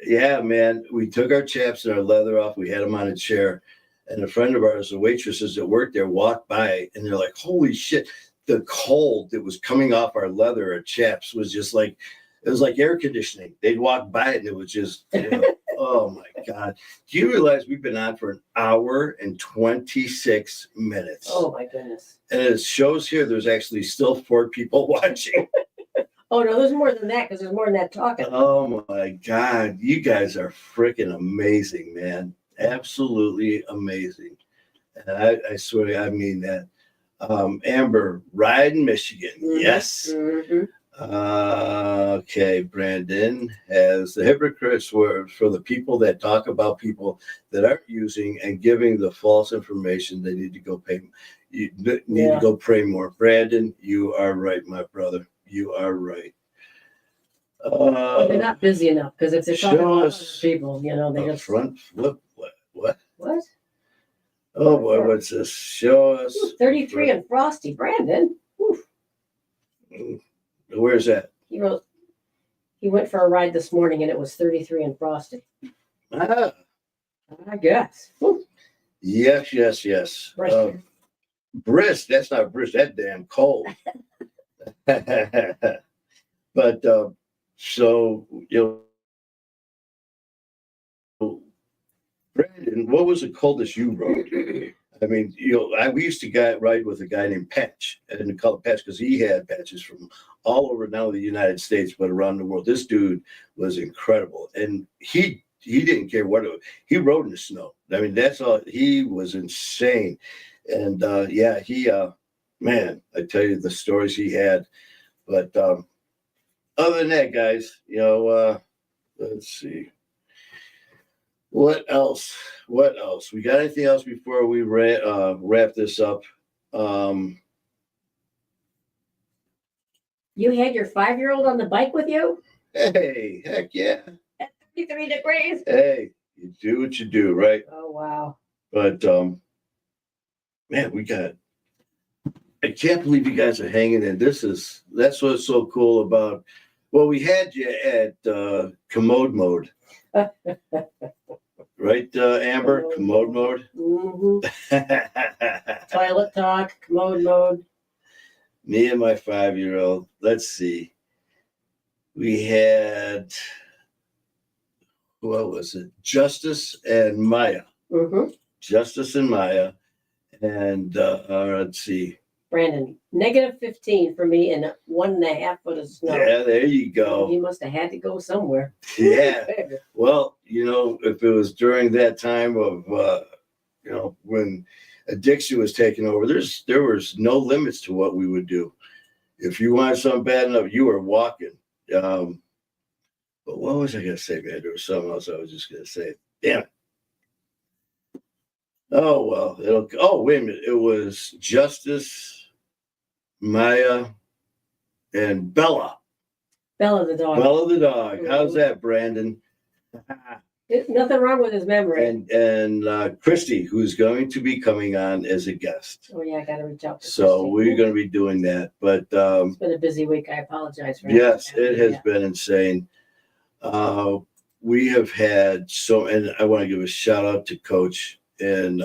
yeah, man, we took our chaps and our leather off. We had them on a chair. And a friend of ours, the waitresses that worked there, walked by, and they're like, holy shit, the cold that was coming off our leather, our chaps, was just like, it was like air conditioning. They'd walk by it, and it was just, oh my God. Do you realize we've been on for 1 hour and 26 minutes?
Oh my goodness.
And it shows here there's actually still 4 people watching.
Oh no, there's more than that, because there's more than that talking.
Oh my God. You guys are freaking amazing, man. Absolutely amazing. And I swear, I mean that. Amber, ride in Michigan.
Mm-hmm.
Yes.
Mm-hmm.
Okay, Brandon has the hypocrites were for the people that talk about people that aren't using and giving the false information. They need to go pay. You need to go pray more. Brandon, you are right, my brother. You are right.
They're not busy enough, because if they're talking about other people, they just
front flip. What?
Oh
boy, what's this? Show us.
33 and frosty, Brandon. Oof.
Where's that?
He went for a ride this morning, and it was 33 and frosty.
I
guess. Oof.
Yes. Brisk. That's not brisk. That's damn cold. But so Brandon, what was the coldest you rode? I mean, we used to ride with a guy named Patch, and we call it Patch because he had patches from all over, not only the United States, but around the world. This dude was incredible. And he didn't care what it was. He rode in the snow. I mean, that's all. He was insane. And man, I tell you the stories he had. But other than that, guys, let's see. What else? We got anything else before we wrap this up?
You had your 5-year-old on the bike with you?
Hey, heck yeah.
At 33 degrees?
Hey, you do what you do, right?
Oh, wow.
But, man, I can't believe you guys are hanging in. That's what's so cool about, well, we had you at commode mode. Right, Amber? Commode mode?
Mm-hmm. Toilet talk, commode mode.
Me and my 5-year-old. Let's see. We had, what was it? Justice and Maya.
Mm-hmm.
Justice and Maya. And let's see.
Brandon, -15 for me and 1.5 foot of snow.
Yeah, there you go.
He must have had to go somewhere.
Yeah. Well, if it was during that time of, when addiction was taking over, there was no limits to what we would do. If you wanted something bad enough, you were walking. But what was I going to say, man? There was something else I was just going to say. Damn it. Oh, well, wait a minute. It was Justice, Maya, and Bella.
Bella the dog.
Bella the dog. How's that, Brandon?
Nothing wrong with his memory.
And Christy, who's going to be coming on as a guest.
Oh yeah, I gotta reach out to
So
Christy.
we're going to be doing that. But
It's been a busy week. I apologize for
yes,
that.
it has been insane. We have had and I want to give a shout out to Coach in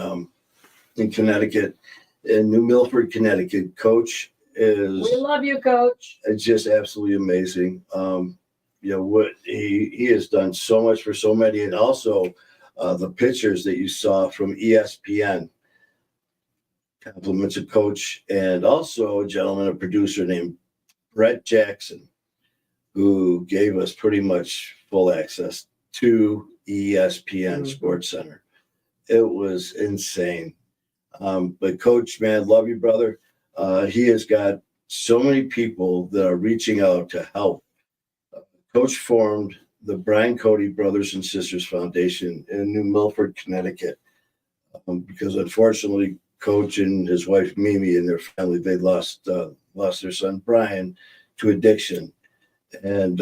Connecticut, in New Milford, Connecticut. Coach is.
We love you, Coach.
It's just absolutely amazing. What he has done so much for so many, and also the pictures that you saw from ESPN. Compliments of Coach, and also a gentleman, a producer named Brett Jackson, who gave us pretty much full access to ESPN Sports Center. It was insane. But Coach, man, love you, brother. He has got so many people that are reaching out to help. Coach formed the Brian Cody Brothers and Sisters Foundation in New Milford, Connecticut, because unfortunately, Coach and his wife Mimi and their family, they lost their son Brian to addiction, and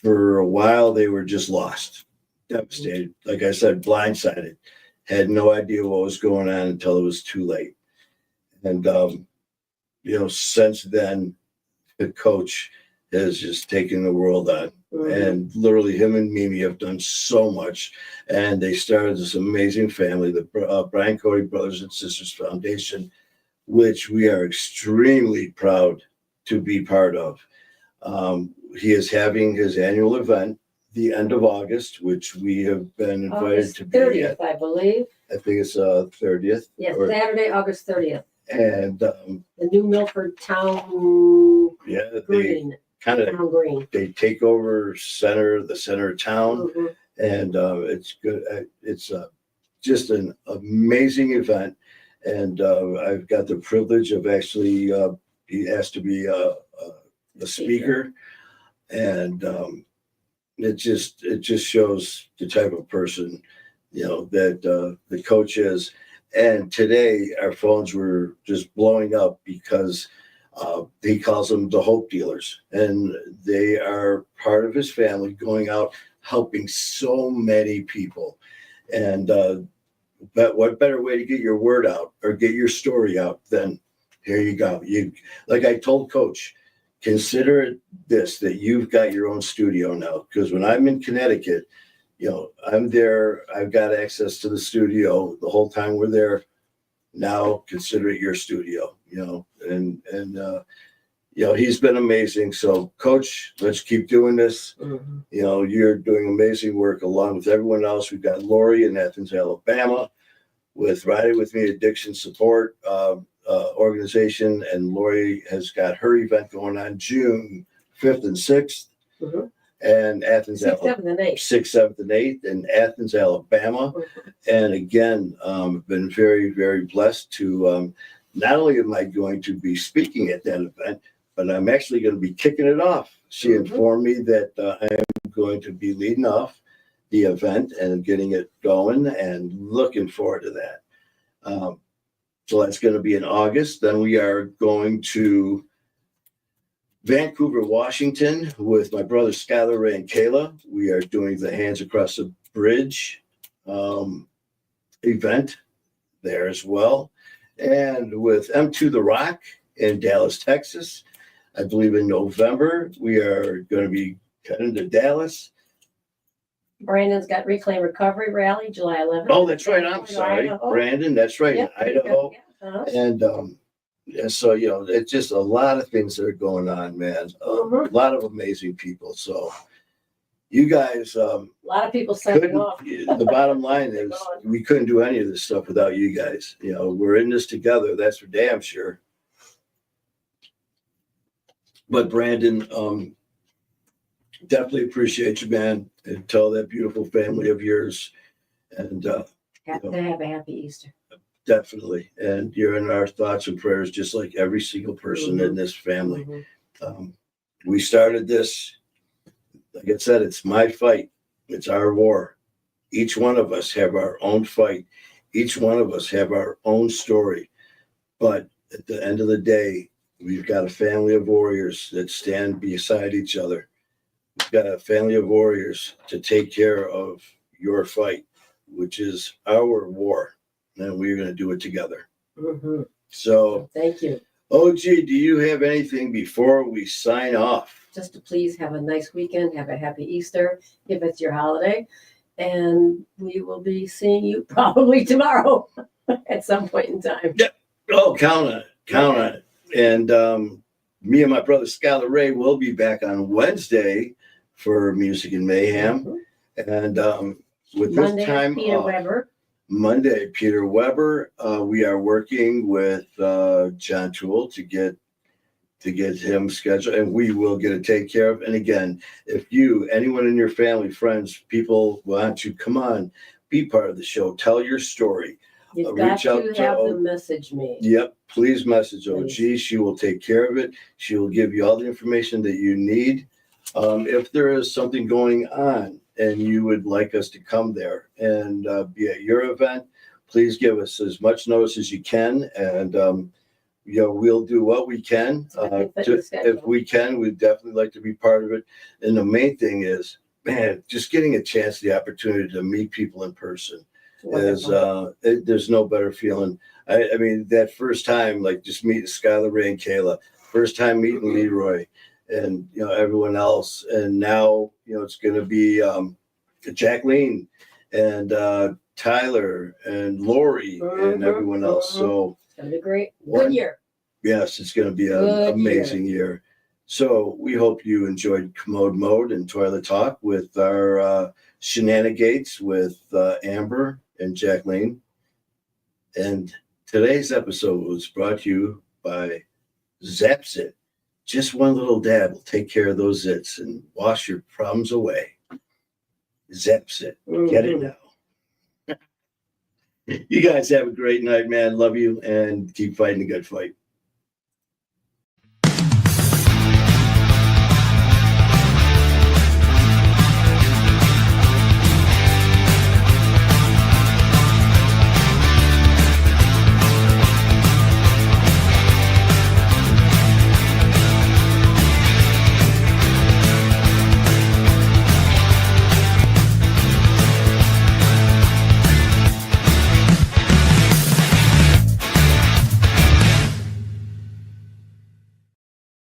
for a while they were just lost, devastated. Like I said, blindsided, had no idea what was going on until it was too late. And since then, the Coach has just taken the world on. And literally him and Mimi have done so much. And they started this amazing family, the Brian Cody Brothers and Sisters Foundation, which we are extremely proud to be part of. He is having his annual event the end of August, which we have been invited
August
to be
30th,
at.
I believe.
I think it's 30th.
Yes, Saturday, August 30th.
And
the New Milford Town Green.
Kind of
Town Green.
They take over the center of town, and it's good. It's just an amazing event, and I've got the privilege of actually he asked to be a speaker, and it just shows the type of person that the Coach is. And today our phones were just blowing up because he calls them the hope dealers, and they are part of his family going out helping so many people. And but what better way to get your word out or get your story out than here you go. Like I told Coach, consider it this, that you've got your own studio now, because when I'm in Connecticut, I'm there, I've got access to the studio the whole time we're there. Now consider it your studio, and he's been amazing. So Coach, let's keep doing this. You're doing amazing work along with everyone else. We've got Lori in Athens, Alabama, with Riding With Me Addiction Support organization, and Lori has got her event going on June 5th and 6th. And Athens,
6th, 7th, and 8th.
6th, 7th, and 8th in Athens, Alabama. And again, I've been very, very blessed to not only am I going to be speaking at that event, but I'm actually going to be kicking it off. She informed me that I am going to be leading off the event and getting it going, and looking forward to that. So that's going to be in August. Then we are going to Vancouver, Washington, with my brothers Skylar, Ray, and Kayla. We are doing the Hands Across the Bridge event there as well. And with M2 The Rock in Dallas, Texas, I believe in November, we are going to be heading to Dallas.
Brandon's got Reclaim Recovery Rally, July 11th.
Oh, that's right. I'm sorry, Brandon. That's right, in Idaho. And so, it's just a lot of things that are going on, man. A lot of amazing people. So you guys,
a lot of people signing off.
The bottom line is we couldn't do any of this stuff without you guys. We're in this together. That's for damn sure. But Brandon, definitely appreciate you, man, and tell that beautiful family of yours. And
Have to have a happy Easter.
Definitely. And you're in our thoughts and prayers, just like every single person in this family. We started this, like I said, it's my fight. It's our war. Each one of us have our own fight. Each one of us have our own story. But at the end of the day, we've got a family of warriors that stand beside each other. we've got a family of warriors to take care of your fight, which is our war, and we're going to do it together.
Mm-hmm.
So
Thank you.
OG, do you have anything before we sign off?
Just to please have a nice weekend, have a happy Easter if it's your holiday, and we will be seeing you probably tomorrow at some point in time.
Oh, count on it. Count on it. And me and my brother Skylar Ray will be back on Wednesday for Music and Mayhem. And with
Monday
this time
Peter
off,
Weber.
Monday, Peter Weber. We are working with John Toole to get him scheduled, and we will get it taken care of. And again, if anyone in your family, friends, people want to come on, be part of the show, tell your story.
You've got
Reach out
to
to
have the message made.
Yep, please message OG.
Please.
She will take care of it. She will give you all the information that you need. If there is something going on and you would like us to come there and be at your event, please give us as much notice as you can, and we'll do what we can. If we can, we'd definitely like to be part of it. And the main thing is, man, just getting a chance, the opportunity to meet people in person is there's no better feeling. I mean, that first time, like just meeting Skylar Ray and Kayla, first time meeting Leroy and everyone else, and now it's going to be Jacqueline and Tyler and Lori and everyone else. So
it's going to be great. Good year.
Yes, it's going to be an amazing year. So we hope you enjoyed Commode Mode and Toilet Talk with our shenanigans with Amber and Jacqueline. And today's episode was brought to you by Zapsit. Just one little dab will take care of those zits and wash your problems away. Zapsit. Get it now. You guys have a great night, man. Love you, and keep fighting the good fight.